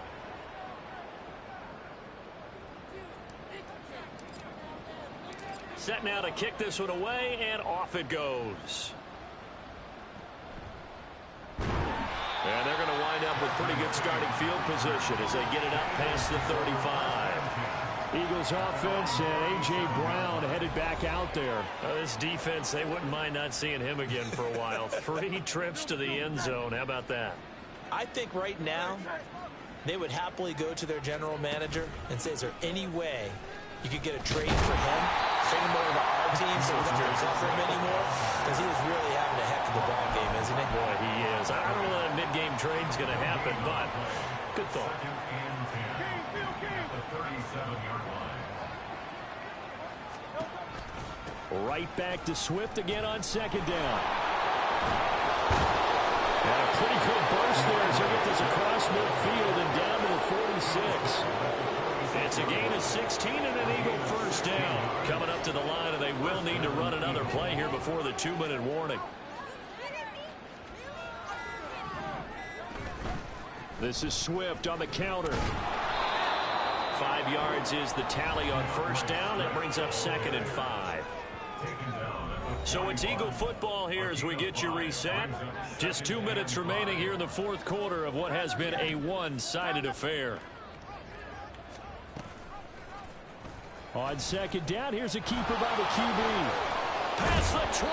Set now to kick this one away, and off it goes. And they're going to wind up with pretty good starting field position as they get it up past the 35. Eagles offense and A.J. Brown headed back out there. This defense, they wouldn't mind not seeing him again for a while. 3 trips to the end zone. How about that? I think right now they would happily go to their general manager and say, is there any way you could get a trade for him? Bring him over to our team so we don't have to cover him anymore? Because he is really having a heck of a ball game, isn't he? Boy, he is. I don't know that mid-game trade's going to happen, but good thought. Right back to Swift again on second down. And a pretty good burst there as he gets this across midfield and down to the 46. It's a gain of 16 and an Eagle first down. Coming up to the line, and they will need to run another play here before the 2-minute warning. This is Swift on the counter. 5 yards is the tally on first down. That brings up 2nd and 5. So it's Eagle football here as we get you reset. Just 2 minutes remaining here in the fourth quarter of what has been a one-sided affair. On second down, here's a keeper by the QB. Past the 20.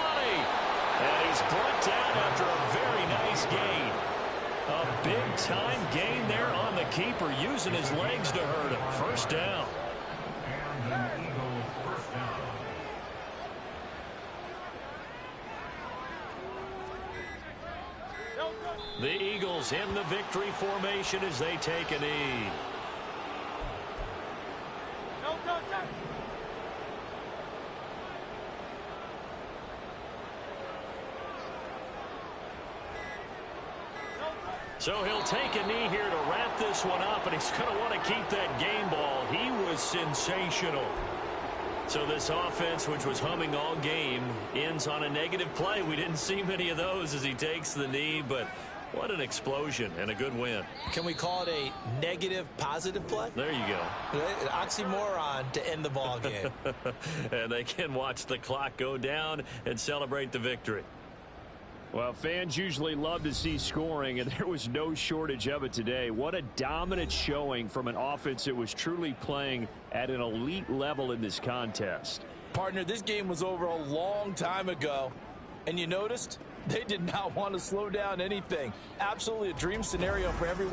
And he's brought down after a very nice gain. A big-time gain there on the keeper, using his legs to hurt him. First down. The Eagles in the victory formation as they take a knee. So he'll take a knee here to wrap this one up, and he's going to want to keep that game ball. He was sensational. So this offense, which was humming all game, ends on a negative play. We didn't see many of those as he takes the knee, but what an explosion and a good win. Can we call it a negative positive play? There you go. An oxymoron to end the ball game. And they can watch the clock go down and celebrate the victory. Well, fans usually love to see scoring, and there was no shortage of it today. What a dominant showing from an offense that was truly playing at an elite level in this contest. Partner, this game was over a long time ago, and you noticed they did not want to slow down anything. Absolutely a dream scenario for everyone.